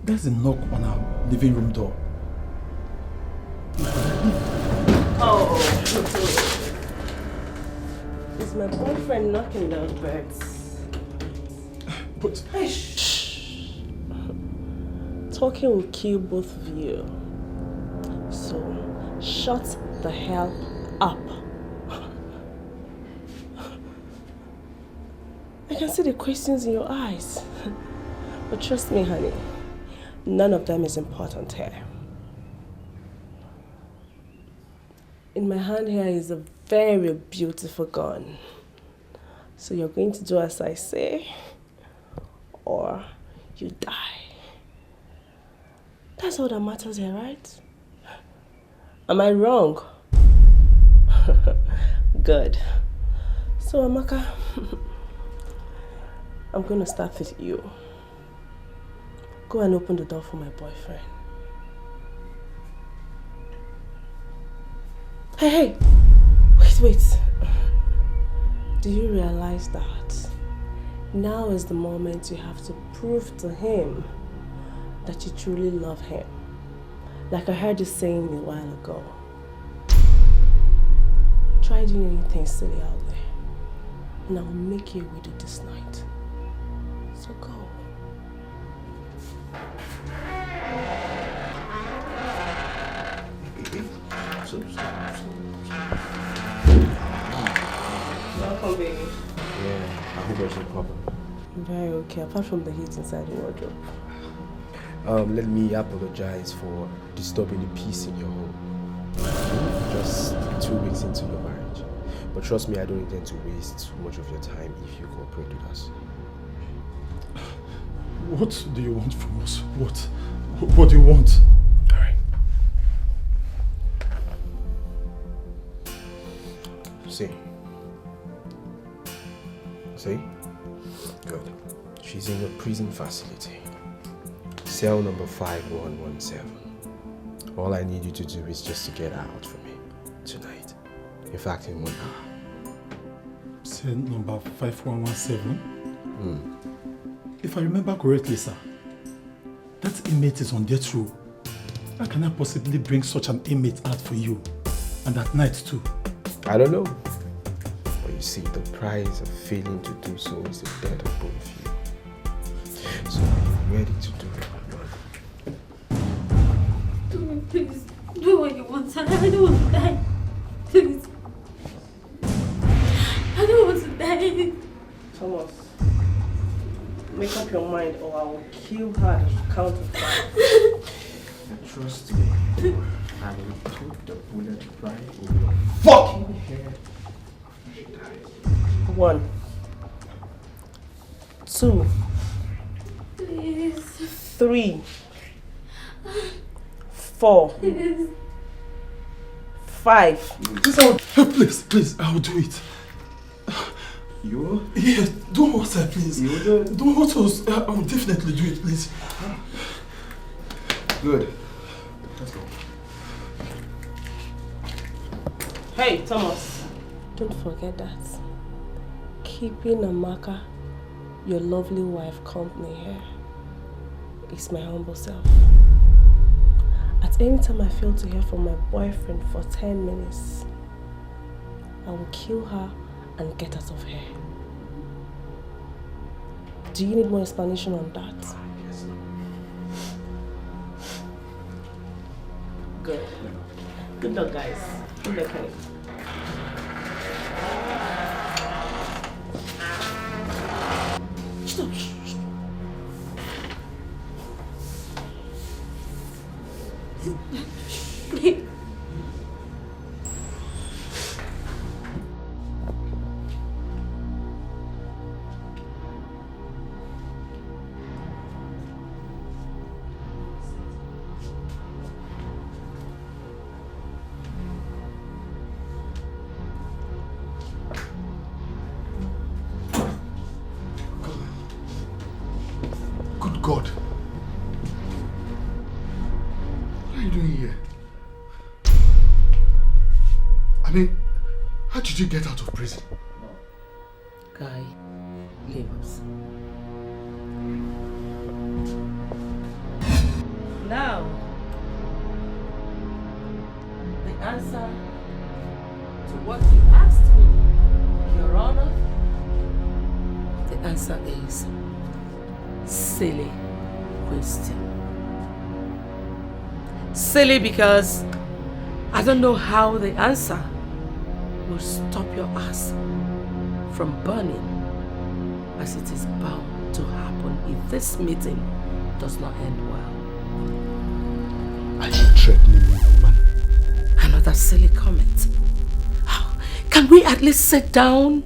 There's a knock on our living room door. Oh, it's my boyfriend knocking those birds. But hey, shh. Talking will kill both of you. So shut the hell up. I can see the questions in your eyes. But trust me, honey, none of them is important here. In my hand here is a very beautiful gun. So you're going to do as I say, or you die. That's all that matters here, right? Am I wrong? Good. So Amaka, I'm going to start with you. Go and open the door for my boyfriend. Hey! Wait. Do you realize that now is the moment you have to prove to him that you truly love him? Like I heard you saying a while ago. Try doing anything silly out there, and I will make you a widow this night. So go. Welcome, baby. Yeah, I hope there's no problem. I'm very okay, apart from the heat inside the wardrobe. Let me apologize for disturbing the peace in your home. Just 2 weeks into your marriage. But trust me, I don't intend to waste too much of your time if you cooperate with us. What do you want from us? What do you want? Alright. See? Good. She's in a prison facility. Cell number 5117. All I need you to do is just to get her out for me tonight. In fact, in 1 hour. Cell number 5117? If I remember correctly, sir, that inmate is on death row. How can I possibly bring such an inmate out for you? And at night too? I don't know. But you see, the price of failing to do so is the death of both of you. So are you ready to do it? Please, do what you want, sir. I don't want to die. Please. I don't want to die. Thomas, make up your mind or I will kill her at the count of 5. Trust me, I will put the bullet right in your fucking head. 1, 2, Please. 3, 4, 5. Please, I'll do it. You will? Yeah, don't hurt her, please. You will do it? Don't hurt us. I will definitely do it, please. Good. Let's go. Hey, Thomas. Don't forget that. Keeping Amaka, your lovely wife, company here is my humble self. At any time I fail to hear from my boyfriend for 10 minutes, I will kill her and get out of here. Do you need more explanation on that? Yes. Good. Good luck, guys. Good luck, honey. Stop. doing here? I mean, how did you get out of prison? Guy, leave us. Now, the answer to what you asked me, Your Honor, the answer is silly question. Silly because I don't know how the answer will stop your ass from burning, as it is bound to happen if this meeting does not end well. Are you threatening me, woman? Another silly comment. Oh, can we at least sit down?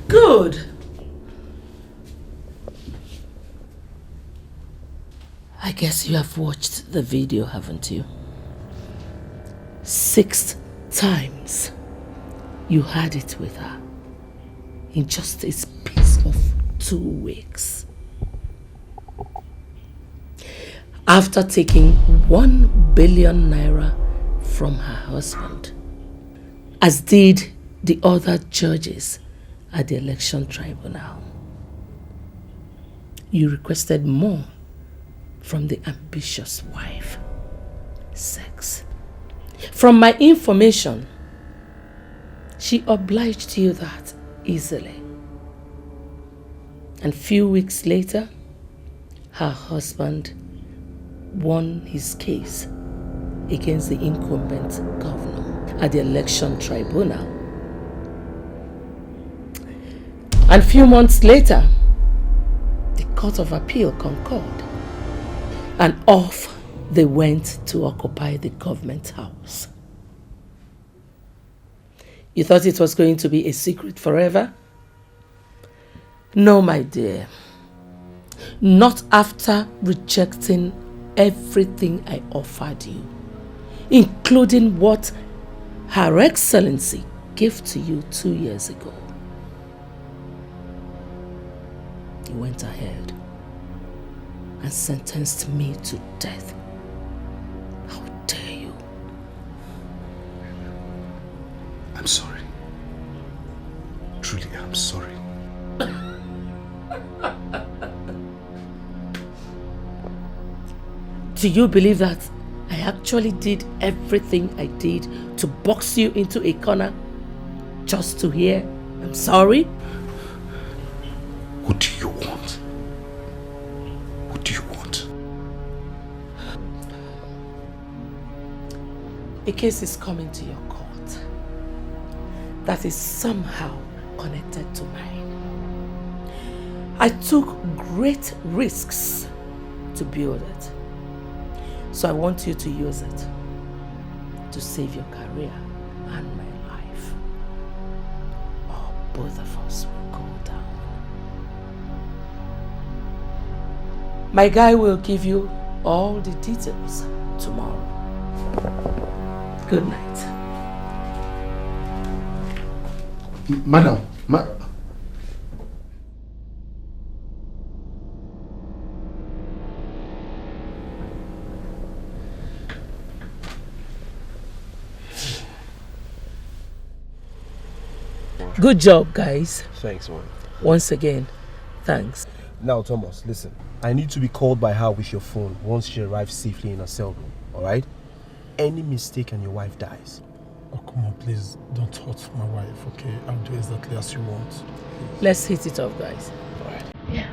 Good. I guess you have watched the video, haven't you? 6 times you had it with her in just a space of 2 weeks. After taking 1 billion naira from her husband, as did the other judges at the election tribunal. You requested more from the ambitious wife. Sex. From my information, she obliged you that easily. And few weeks later, her husband won his case against the incumbent governor at the election tribunal. And few months later, the Court of Appeal concurred, and off they went to occupy the government house. You thought it was going to be a secret forever? No, my dear. Not after rejecting everything I offered you, including what Her Excellency gave to you 2 years ago. You went ahead and sentenced me to death. How dare you? I'm sorry. Truly, I'm sorry. Do you believe that I actually did everything I did to box you into a corner just to hear I'm sorry? What do you want? What do you want? A case is coming to your court that is somehow connected to mine. I took great risks to build it. So I want you to use it to save your career and my life. Or both of us will go down. My guy will give you all the details tomorrow. Good night. Madam, Good job, guys. Thanks, man. Once again, thanks. Now, Thomas, listen. I need to be called by her with your phone once she arrives safely in her cell room, alright? Any mistake and your wife dies. Oh, come on, please. Don't hurt my wife, okay? I'll do exactly as you want. Let's hit it off, guys. Alright. Yeah.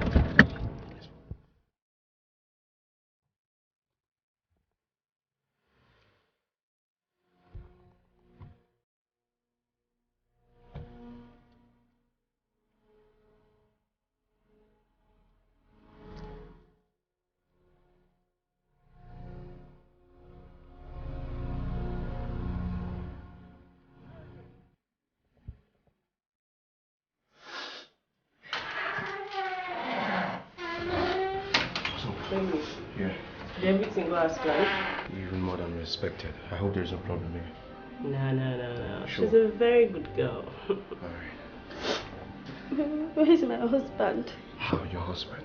Yeah. Did everything go as planned? Even more than expected. I hope there's no problem here. No. Sure. She's a very good girl. Alright. Where is my husband? Your husband.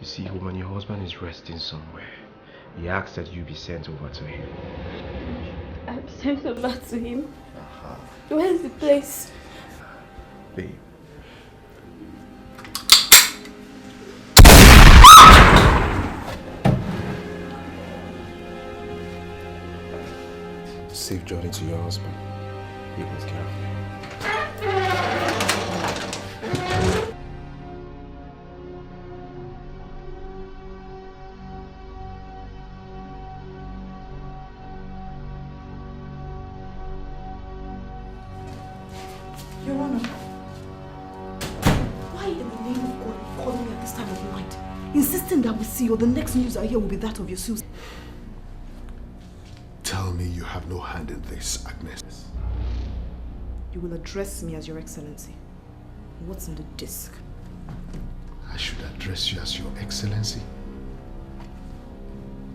You see, woman, your husband is resting somewhere. He asked that you be sent over to him. I'm sent over to him? Where is the place? Babe. Safe journey to your husband. He was careful. Your Honor, why in the name of God are you calling me at this time of night? Insisting that we see you, or the next news I hear will be that of your suicide. Tell me you have no hand in this, Agnes. You will address me as Your Excellency. What's in the disc? I should address you as Your Excellency.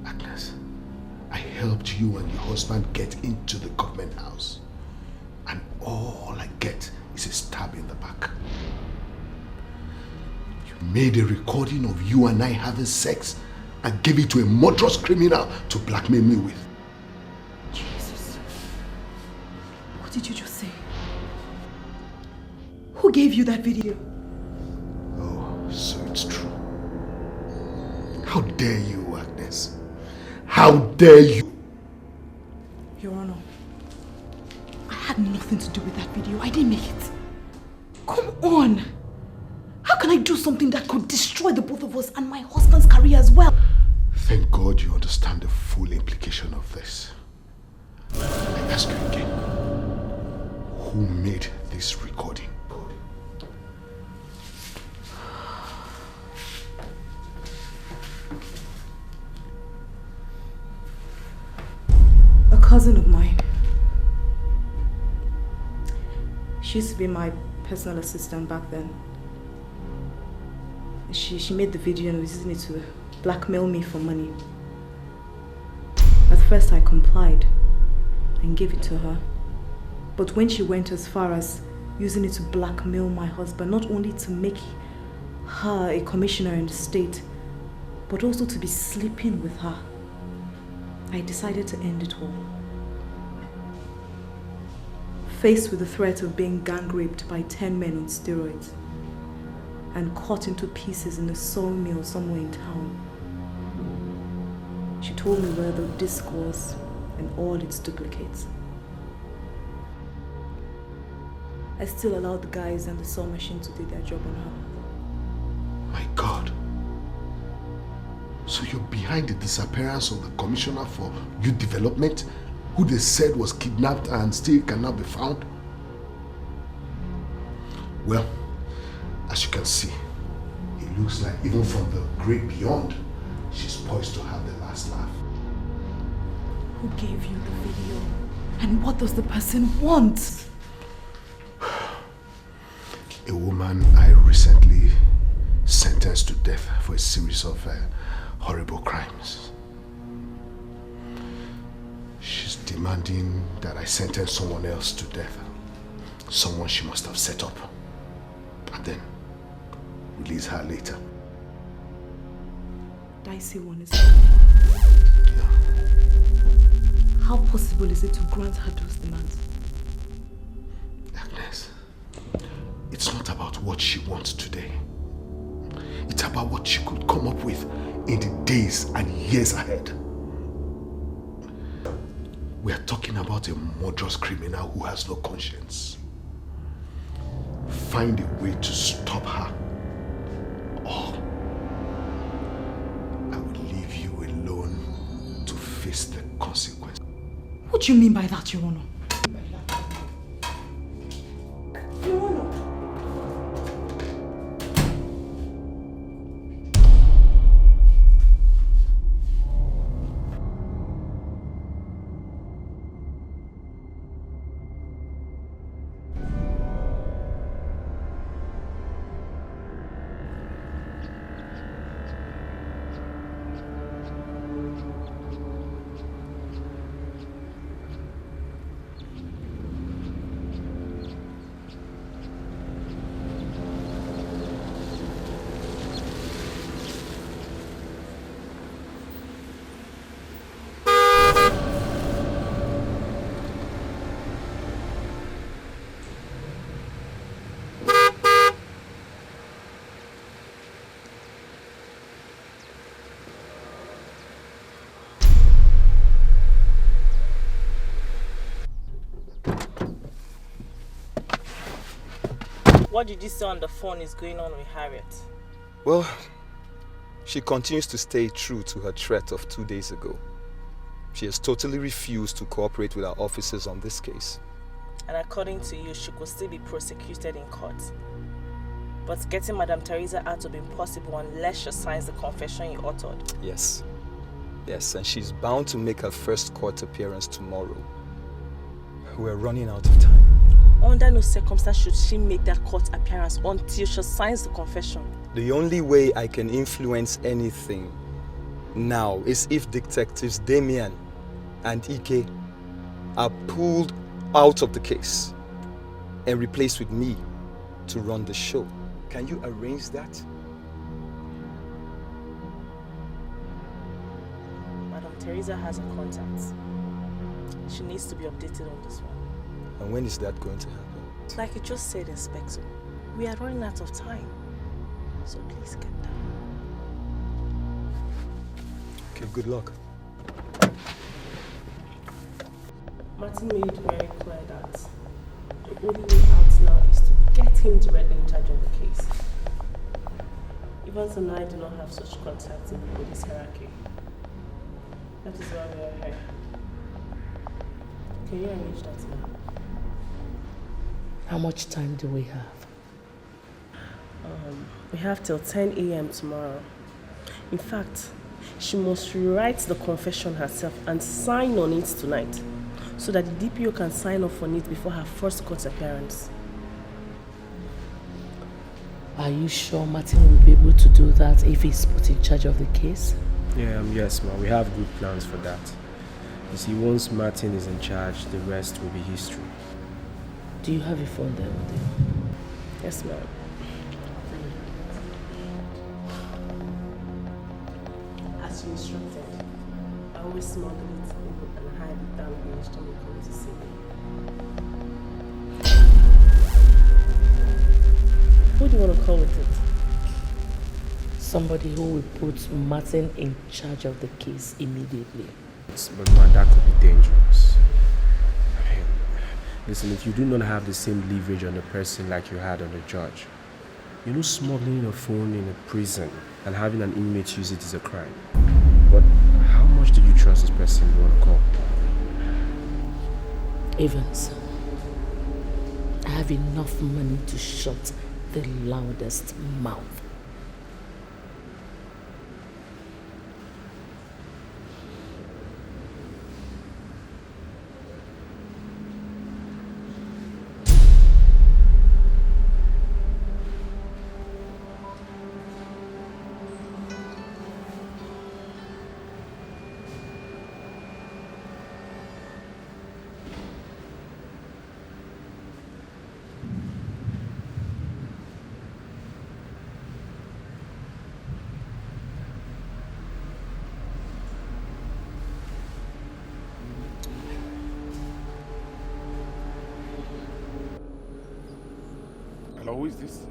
Agnes, I helped you and your husband get into the government house. And all I get is a stab in the back. You made a recording of you and I having sex and gave it to a murderous criminal to blackmail me with. Jesus. What did you just say? Who gave you that video? Oh, so it's true. How dare you, Agnes? How dare you? Your Honor, I had nothing to do with that video. I didn't make it. Come on. How can I do something that could destroy the both of us and my husband's career as well? Thank God you understand the full implication of this. I ask you again, who made this recording? A cousin of mine. She used to be my personal assistant back then. She made the video and was using it to blackmail me for money. At first I complied and gave it to her. But when she went as far as using it to blackmail my husband, not only to make her a commissioner in the state, but also to be sleeping with her, I decided to end it all. Faced with the threat of being gang raped by 10 men on steroids and cut into pieces in a sawmill somewhere in town, she told me where the disc was and all its duplicates. I still allowed the guys and the saw machine to do their job on her. My God. So you're behind the disappearance of the Commissioner for Youth Development, who they said was kidnapped and still cannot be found? Well, as you can see, it looks like even from the great beyond, she's poised to have the last laugh. Who gave you the video? And what does the person want? A woman I recently sentenced to death for a series of horrible crimes. She's demanding that I sentence someone else to death. Someone she must have set up. And then release her later. Dicey one is it? Yeah. How possible is it to grant her those demands? Agnes, it's not about what she wants today. It's about what she could come up with in the days and years ahead. We are talking about a murderous criminal who has no conscience. Find a way to stop her, or I will leave you alone to face the consequence. What do you mean by that, Your Honor? Your Honor. What did you say on the phone is going on with Harriet? Well, she continues to stay true to her threat of 2 days ago. She has totally refused to cooperate with our officers on this case. And according to you, she could still be prosecuted in court. But getting Madame Teresa out will be impossible unless she signs the confession you authored. Yes. Yes, and she's bound to make her first court appearance tomorrow. We're running out of time. Under no circumstance should she make that court appearance until she signs the confession. The only way I can influence anything now is if detectives Damien and Ike are pulled out of the case and replaced with me to run the show. Can you arrange that? Madame Teresa has her contacts. She needs to be updated on this one. And when is that going to happen? Like you just said, Inspector, we are running out of time. So please get down. Okay, good luck. Martin made it very clear that the only way out now is to get him directly in charge of the case. Even so, I do not have such contacts in the police hierarchy. That is why we are here. Can you arrange that now? How much time do we have? We have till 10 a.m. tomorrow. In fact, she must write the confession herself and sign on it tonight, so that the DPO can sign off on it before her first court appearance. Are you sure Martin will be able to do that if he's put in charge of the case? Yeah, yes, ma. We have good plans for that. You see, once Martin is in charge, the rest will be history. Do you have a phone there with you? Yes, ma'am. As you instructed, I always smuggle it and hide it down here each time you come to see me. Who do you want to call with it? Somebody who will put Martin in charge of the case immediately. But ma, that could be dangerous. I mean, listen, if you do not have the same leverage on the person like you had on the judge, you know, smuggling a phone in a prison and having an inmate use it is a crime. But how much do you trust this person you want to call? Evans, I have enough money to shut the loudest mouth. Hello, who is this?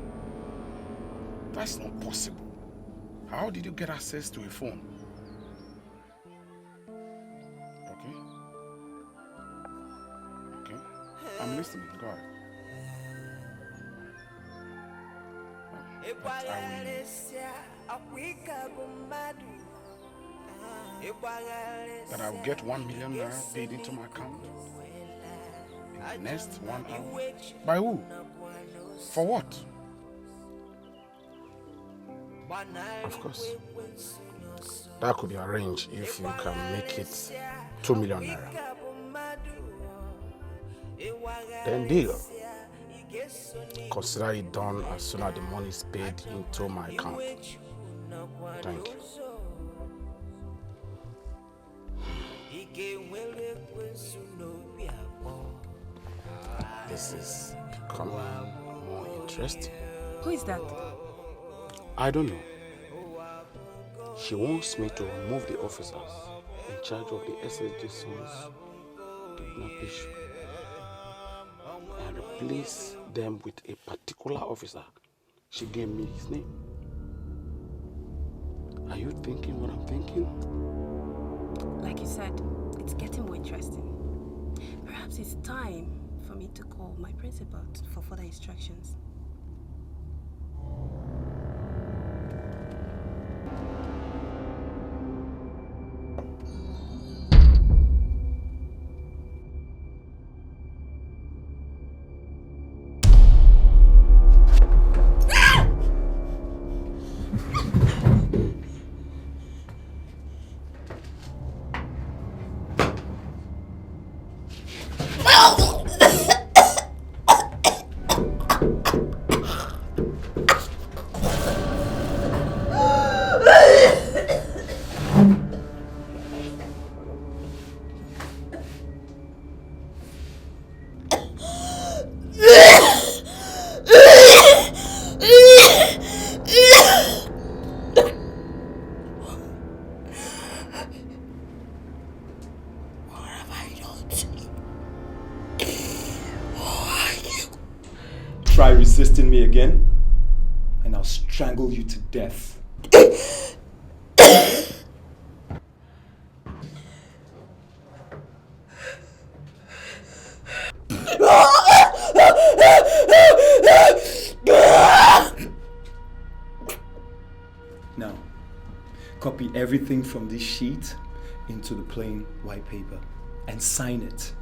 That's not possible. How did you get access to a phone? Okay. Okay. I'm listening. Go ahead. That I will get 1 million naira paid into my account in the next 1 hour. By who? For what? Of course. That could be arranged if you can make it 2 million naira. Then deal. Consider it done as soon as the money is paid into my account. Thank you. This is becoming more interesting. Who is that? I don't know. She wants me to remove the officers in charge of the SSG sons kidnapping and replace them with a particular officer. She gave me his name. Are you thinking what I'm thinking? Like you said, it's getting more interesting. Perhaps it's time for me to call my principal for further instructions. What have I done to you? Who are you? Try resisting me again, and I'll strangle you to death. Now, copy everything from this sheet into the plain white paper and sign it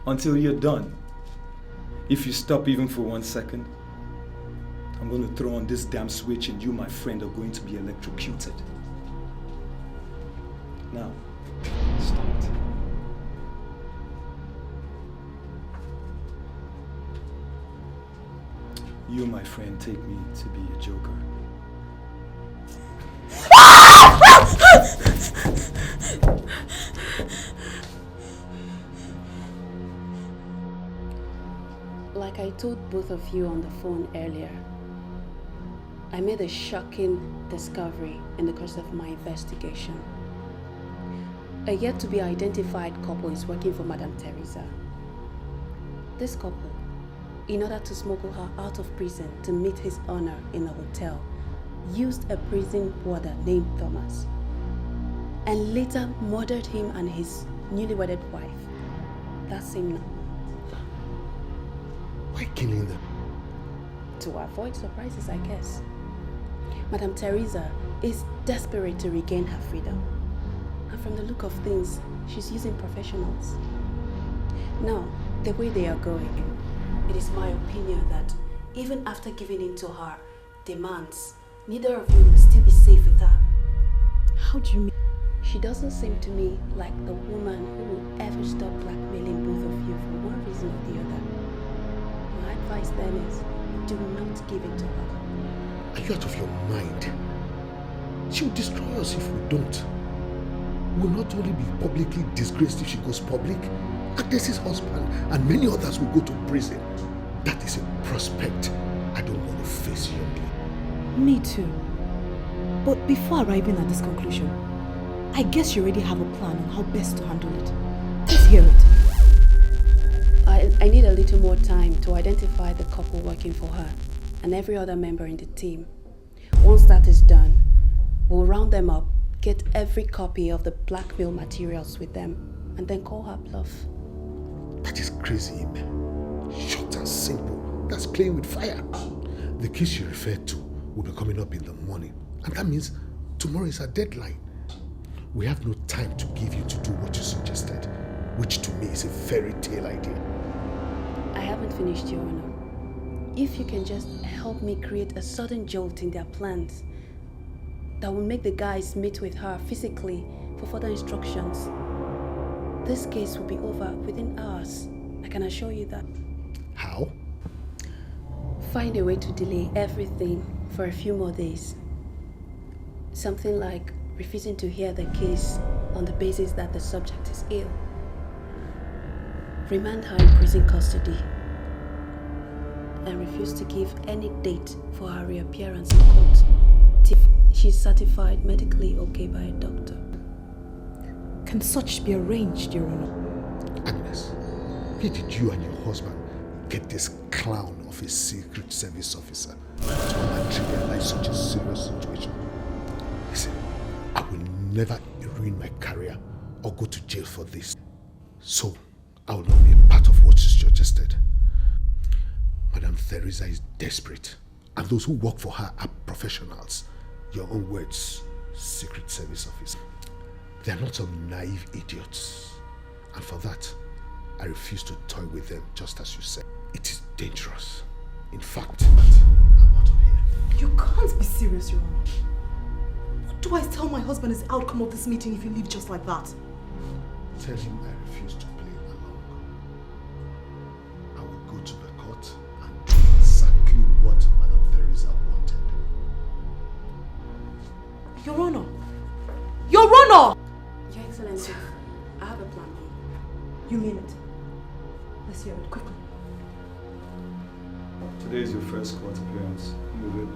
until you're done. If you stop even for 1 second, I'm going to throw on this damn switch and you, my friend, are going to be electrocuted. Now, start. You, my friend, take me to be a joker. Like I told both of you on the phone earlier, I made a shocking discovery in the course of my investigation. A yet to be identified couple is working for Madame Teresa. This couple, in order to smuggle her out of prison to meet his honor in a hotel, used a prison warder named Thomas and later murdered him and his newly wedded wife that same night. Why killing them? To avoid surprises, I guess. Madame Teresa is desperate to regain her freedom. And from the look of things, she's using professionals. Now, the way they are going, it is my opinion that even after giving in to her demands, neither of you will still be safe with her. How do you mean? She doesn't seem to me like the woman who will ever stop blackmailing both of you for one reason or the other. My advice then is, do not give in to her. Are you out of your mind? She will destroy us if we don't. We'll not only be publicly disgraced if she goes public, Agnes's husband and many others will go to prison. That is a prospect I don't want to face, young lady. Me too. But before arriving at this conclusion, I guess you already have a plan on how best to handle it. Let's hear it. I need a little more time to identify the couple working for her and every other member in the team. Once that is done, we'll round them up, get every copy of the blackmail materials with them, and then call her bluff. That is crazy, Ime. Short and simple. That's playing with fire. The case you referred to will be coming up in the morning, and that means tomorrow is our deadline. We have no time to give you to do what you suggested, which to me is a fairy tale idea. I haven't finished, Your Honor. If you can just help me create a sudden jolt in their plans that will make the guys meet with her physically for further instructions, this case will be over within hours. I can assure you that. How? Find a way to delay everything for a few more days. Something like refusing to hear the case on the basis that the subject is ill. Remand her in prison custody and refuse to give any date for her reappearance in court till she's certified medically okay by a doctor. Can such be arranged, Your Honor? Agnes, where did you and your husband get this clown of a secret service officer to come and trivialize such a serious situation? Listen, I will never ruin my career or go to jail for this. So, I will not be a part of what you suggested. Madame Teresa is desperate, and those who work for her are professionals. Your own words, secret service officer. They are not some naive idiots. And for that, I refuse to toy with them, just as you said. It is dangerous. In fact, I'm out of here. You can't be serious, Your Honor. What do I tell my husband is the outcome of this meeting if you leave just like that? Tell him I refuse to play along. I will go to the court and do exactly what Madame Teresa wanted. Your Honor! Your Honor! Your Excellency, I have a plan. You mean it? Let's hear it quickly. Today is your first court appearance. Move it.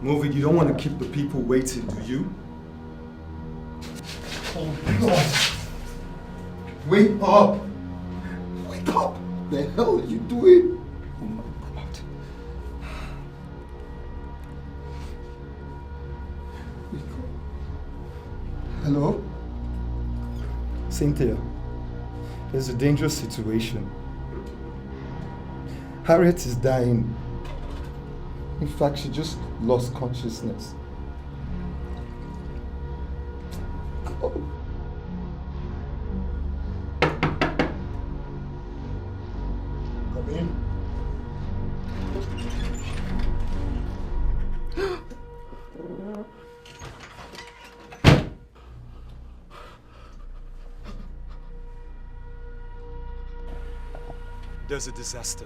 Move it. You don't want to keep the people waiting, do you? Oh God! Wake up! Wake up! What the hell are you doing? Oh my God! Wake up! Hello? Cynthia, there's a dangerous situation. Harriet is dying. In fact, she just lost consciousness. Oh. Come in. There's a disaster.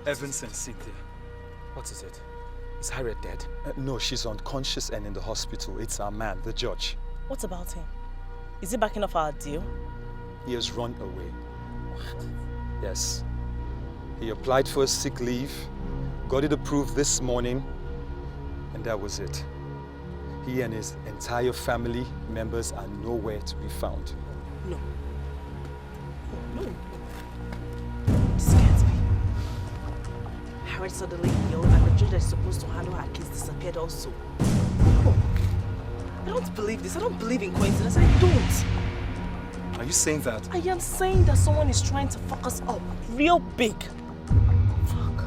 Evans and Cynthia. What is it? Is Harriet dead? No, she's unconscious and in the hospital. It's our man, the judge. What about him? Is he backing off our deal? He has run away. What? Yes. He applied for a sick leave, got it approved this morning, and that was it. He and his entire family members are nowhere to be found. No. No. This can't be. Harriet suddenly ill and the judge that is supposed to handle her case disappeared also. Oh. I don't believe this. I don't believe in coincidence. I don't. Are you saying that? I am saying that someone is trying to fuck us up real big. Fuck.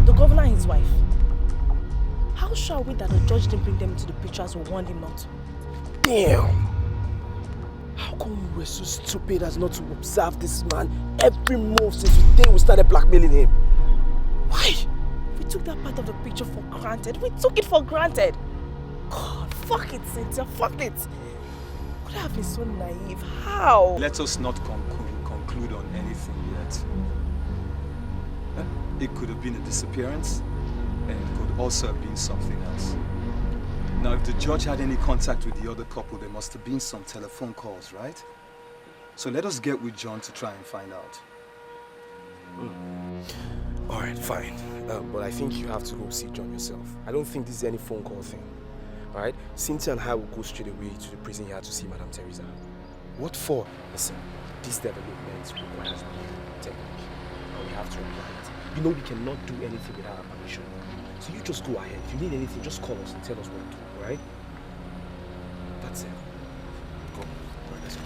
The governor and his wife. How sure are we that the judge didn't bring them into the picture as we warned him not to? Damn! How come we were so stupid as not to observe this man every move since the day we started blackmailing him? Why? We took that part of the picture for granted. We took it for granted. God, fuck it, Cynthia, fuck it. Could I have been so naive? How? Let us not conclude on anything yet. It could have been a disappearance, and it could also have been something else. Now, if the judge had any contact with the other couple, there must have been some telephone calls, right? So let us get with John to try and find out. Alright, fine. But I think you have to go see John yourself. I don't think this is any phone call thing. Alright? Cynthia and I will go straight away to the prison yard to see Madam Teresa. What for? Listen, this development requires new technique. And we have to apply it. You know we cannot do anything without our permission. So you just go ahead. If you need anything, just call us and tell us what to do, alright? That's it. Go. Alright, let's go.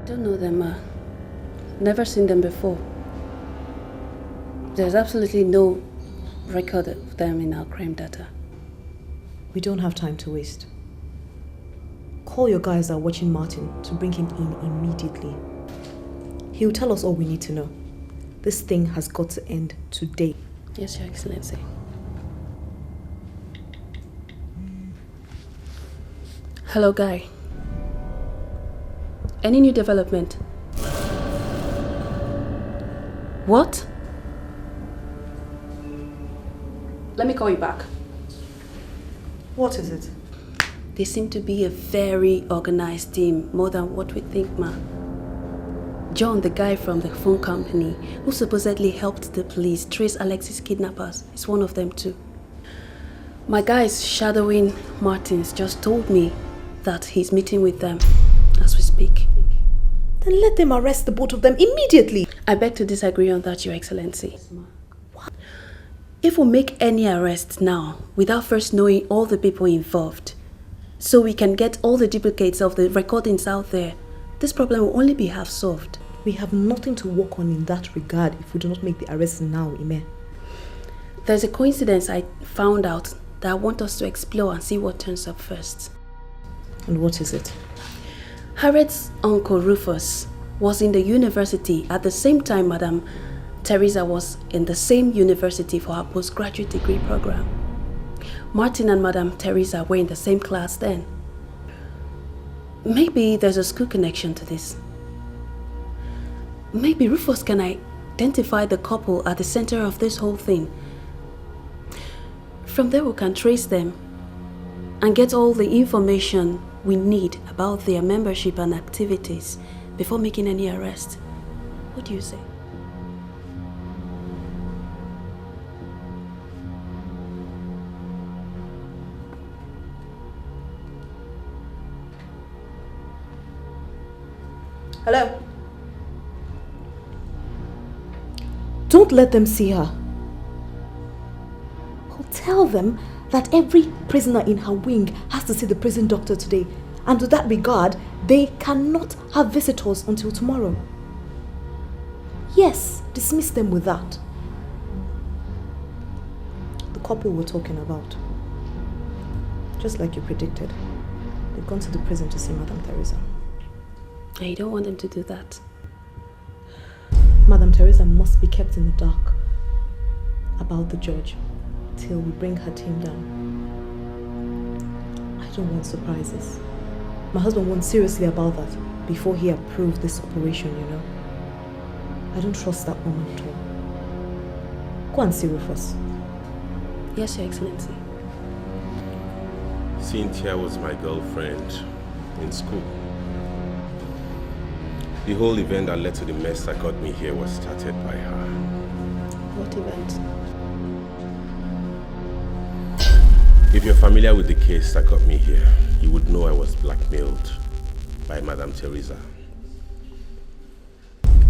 Don't know them, never seen them before. There's absolutely no record of them in our crime data. We don't have time to waste. Call your guys that are watching Martin to bring him in immediately. He'll tell us all we need to know. This thing has got to end today. Yes, Your Excellency. Hello, Guy. Any new development? What? Let me call you back. What is it? They seem to be a very organized team, more than what we think, ma. John, the guy from the phone company, who supposedly helped the police trace Alex's kidnappers, is one of them too. My guys shadowing Martins just told me that he's meeting with them as we speak. Then let them arrest the both of them immediately. I beg to disagree on that, Your Excellency. What? If we make any arrests now, without first knowing all the people involved, so we can get all the duplicates of the recordings out there, this problem will only be half solved. We have nothing to work on in that regard if we do not make the arrests now, Ime. There's a coincidence I found out that I want us to explore and see what turns up first. And what is it? Harriet's uncle Rufus was in the university at the same time Madam Teresa was in the same university for her postgraduate degree program. Martin and Madam Teresa were in the same class then. Maybe there's a school connection to this. Maybe Rufus can identify the couple at the center of this whole thing. From there we can trace them and get all the information we need about their membership and activities before making any arrest. What do you say? Hello? Don't let them see her. I'll tell them that every prisoner in her wing has to see the prison doctor today. And to that regard, they cannot have visitors until tomorrow. Yes, dismiss them with that. The couple we're talking about. Just like you predicted. They've gone to the prison to see Madam Teresa. I don't want them to do that. Madam Teresa must be kept in the dark about the judge till we bring her team down. I don't want surprises. My husband warned seriously about that before he approved this operation, you know. I don't trust that woman at all. Go and see Rufus. Yes, Your Excellency. Cynthia was my girlfriend in school. The whole event that led to the mess that got me here was started by her. What event? If you're familiar with the case that got me here, you would know I was blackmailed by Madam Teresa.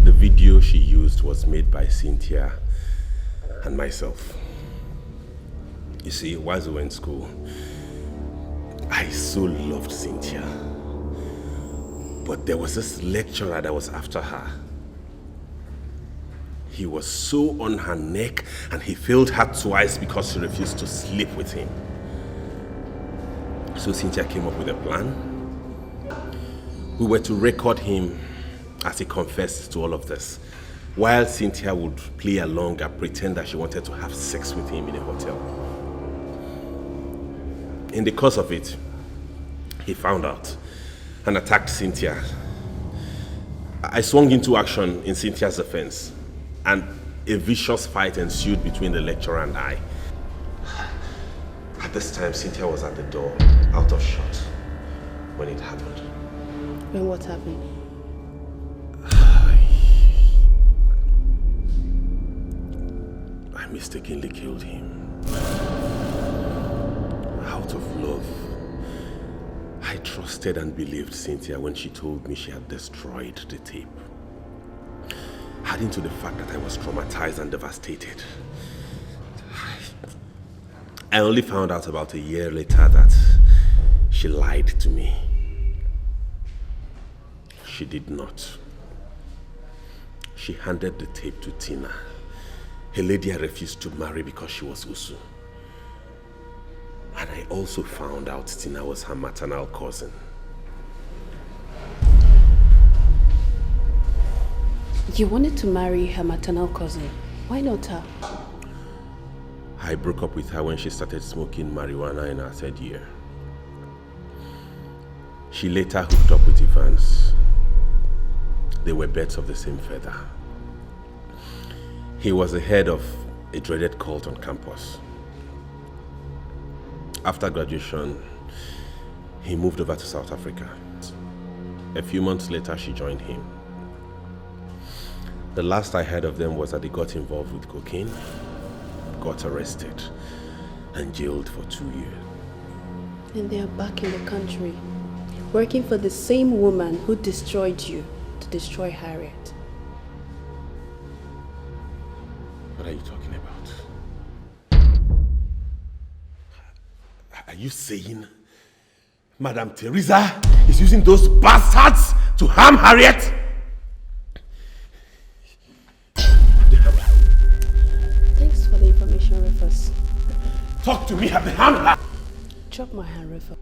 The video she used was made by Cynthia and myself. You see, while we were in school, I so loved Cynthia. But there was this lecturer that was after her. He was so on her neck and he failed her twice because she refused to sleep with him. So Cynthia came up with a plan. We were to record him as he confessed to all of this, while Cynthia would play along and pretend that she wanted to have sex with him in a hotel. In the course of it, he found out and attacked Cynthia. I swung into action in Cynthia's defense, and a vicious fight ensued between the lecturer and I. At this time, Cynthia was at the door, out of shot, when it happened. When what happened? I mistakenly killed him. Out of love. I trusted and believed Cynthia when she told me she had destroyed the tape. Adding to the fact that I was traumatized and devastated. I only found out about a year later that she lied to me. She did not. She handed the tape to Tina, a lady I refused to marry because she was Usu. And I also found out Tina was her maternal cousin. You wanted to marry her maternal cousin. Why not her? I broke up with her when she started smoking marijuana in her 3rd year. She later hooked up with Evans. They were birds of the same feather. He was the head of a dreaded cult on campus. After graduation, he moved over to South Africa. A few months later, she joined him. The last I heard of them was that they got involved with cocaine, got arrested, and jailed for 2 years. And they are back in the country, working for the same woman who destroyed you to destroy Harriet. What are you talking about? Are you saying Madam Teresa is using those bastards to harm Harriet? Thanks for the information, Rufus. Talk to me, have they harmed her? Drop my hand, Rufus.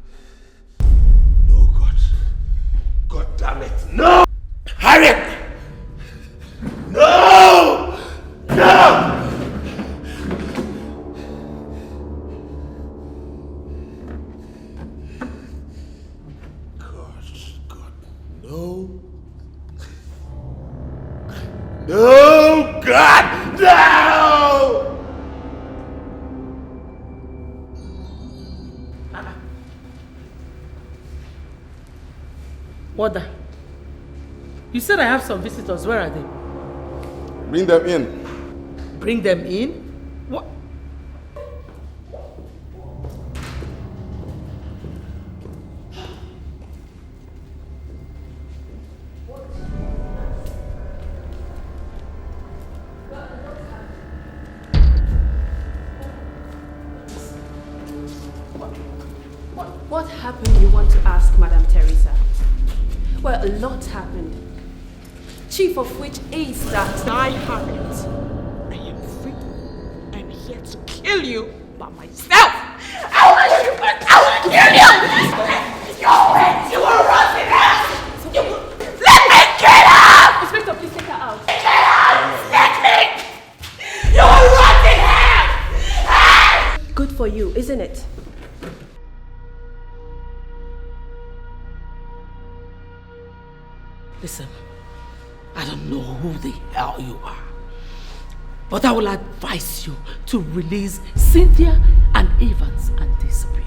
No, God. God damn. No. No, God, no! Wada, you said I have some visitors. Where are they? Bring them in. Bring them in? What? What happened, you want to ask, Madam Teresa? Well, a lot happened. Chief of which is that I have it. I am free. I'm here to kill you by myself. I want to kill you! You will rot in hell! Let me get out! Inspector, please take her out. Get out! Let me! You will rot in hell! Good for you, isn't it? Listen, I don't know who the hell you are, but I will advise you to release Cynthia and Evans and disappear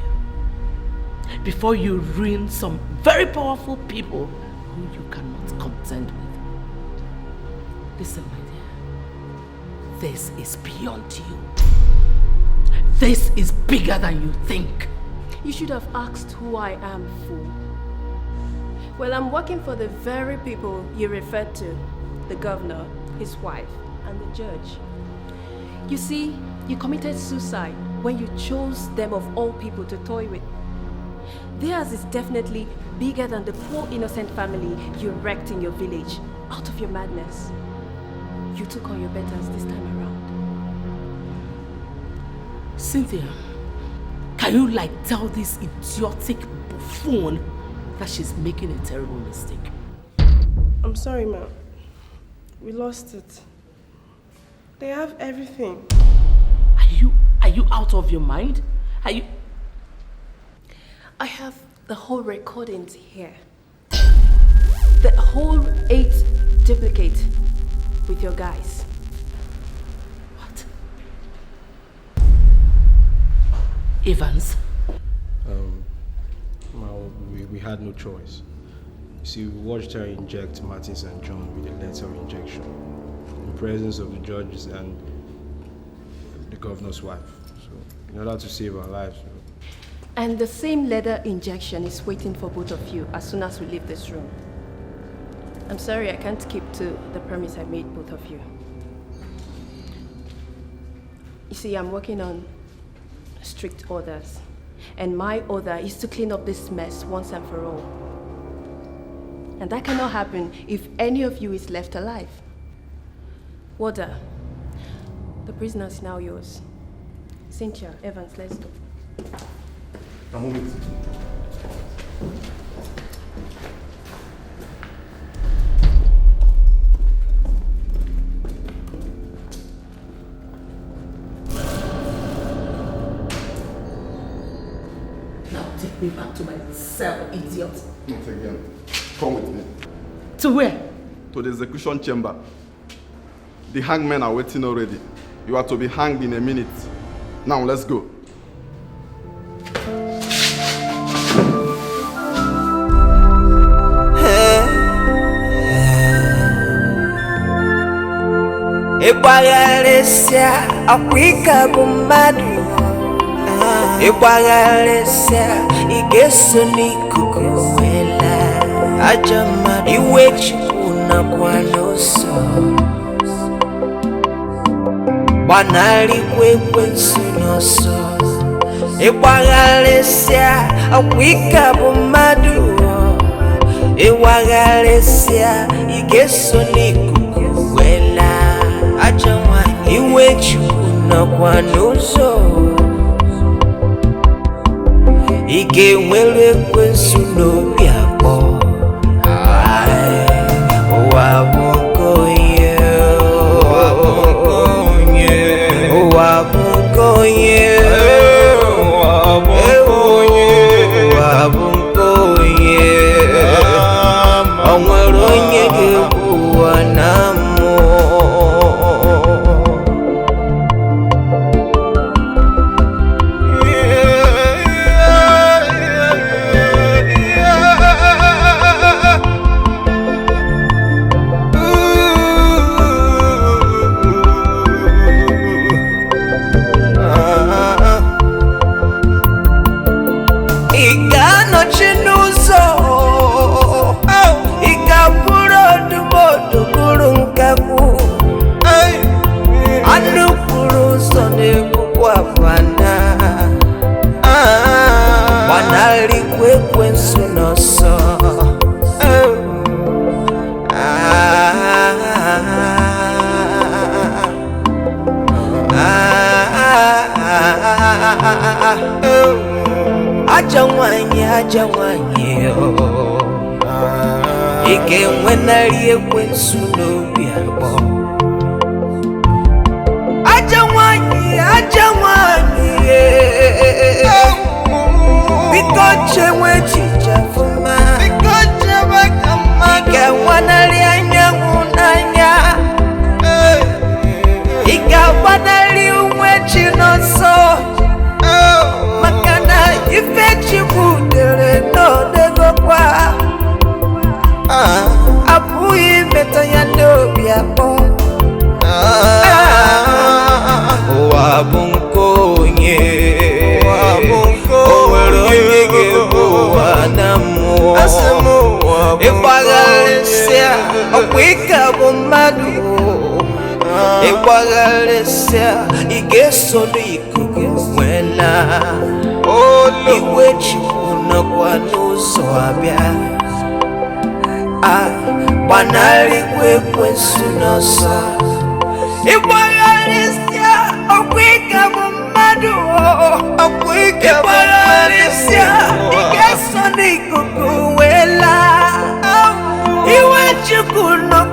before you ruin some very powerful people who you cannot contend with. Listen, my dear, this is beyond you. This is bigger than you think. You should have asked who I am, fool. Well, I'm working for the very people you referred to. The governor, his wife, and the judge. You see, you committed suicide when you chose them of all people to toy with. Theirs is definitely bigger than the poor innocent family you wrecked in your village out of your madness. You took on your betters this time around. Cynthia, can you tell this idiotic buffoon that she's making a terrible mistake? I'm sorry, ma'am. We lost it. They have everything. Are you out of your mind? I have the whole recordings here. The whole 8 duplicate with your guys. What? Evans? We had no choice. You see, we watched her inject Martins and John with a lethal injection in presence of the judges and the governor's wife. So, in order to save our lives. And the same leather injection is waiting for both of you as soon as we leave this room. I'm sorry I can't keep to the promise I made both of you. You see, I'm working on strict orders. And my order is to clean up this mess once and for all. And that cannot happen if any of you is left alive. Warder, the prisoner is now yours. Cynthia, Evans, let's go. A moment. Take me back to my cell, idiot. Not again. Come with me. To where? To the execution chamber. The hangmen are waiting already. You are to be hanged in a minute. Now let's go. Ibagalesya akwika bumadu. Ibagalesya igeso ni kukuwela. Ajama iwechi una kwanoso. Banali kwekwe nsunoso. Ibagalesya akwika bumadu. Ibagalesya igeso ni kukuwela. Ajama iwechi una kwanoso. Ike nwere kwensu n'obi akpọ. Wabukonye, wabukonye, wabukonye, wabukonye, wabukonye. Ike wenali ekwensu n'obi abụọ. Aja nwaanyị biko chenwe echiche ọfụma. Ike nwanarị anyanwụ n'anya. Ike agbanarị uwe chi n'ọsọ. Maka na ife Chukwu dere n'odegokwa. Abụghị imetọ ya n'obi abụọ. Ụwa bụ nke onye. O nwere onye ga-ebu ụwa na mmụọ. Ịgbagharịsịa ọkwa ike bụ mmadụ. Ịgbagharịsịa ị ga-eso n'ikuku nwela. Iwe Chukwu nọkwa n'ụzọ abịa. Gbanarịkwa ekwensu n'ọsọ. Ịgbagharịsịa ọkwa ike bụ mmadụ. Ịgbagharịsịa ị ga-eso n'ikuku wee laa. Iwe Chukwu nọkwa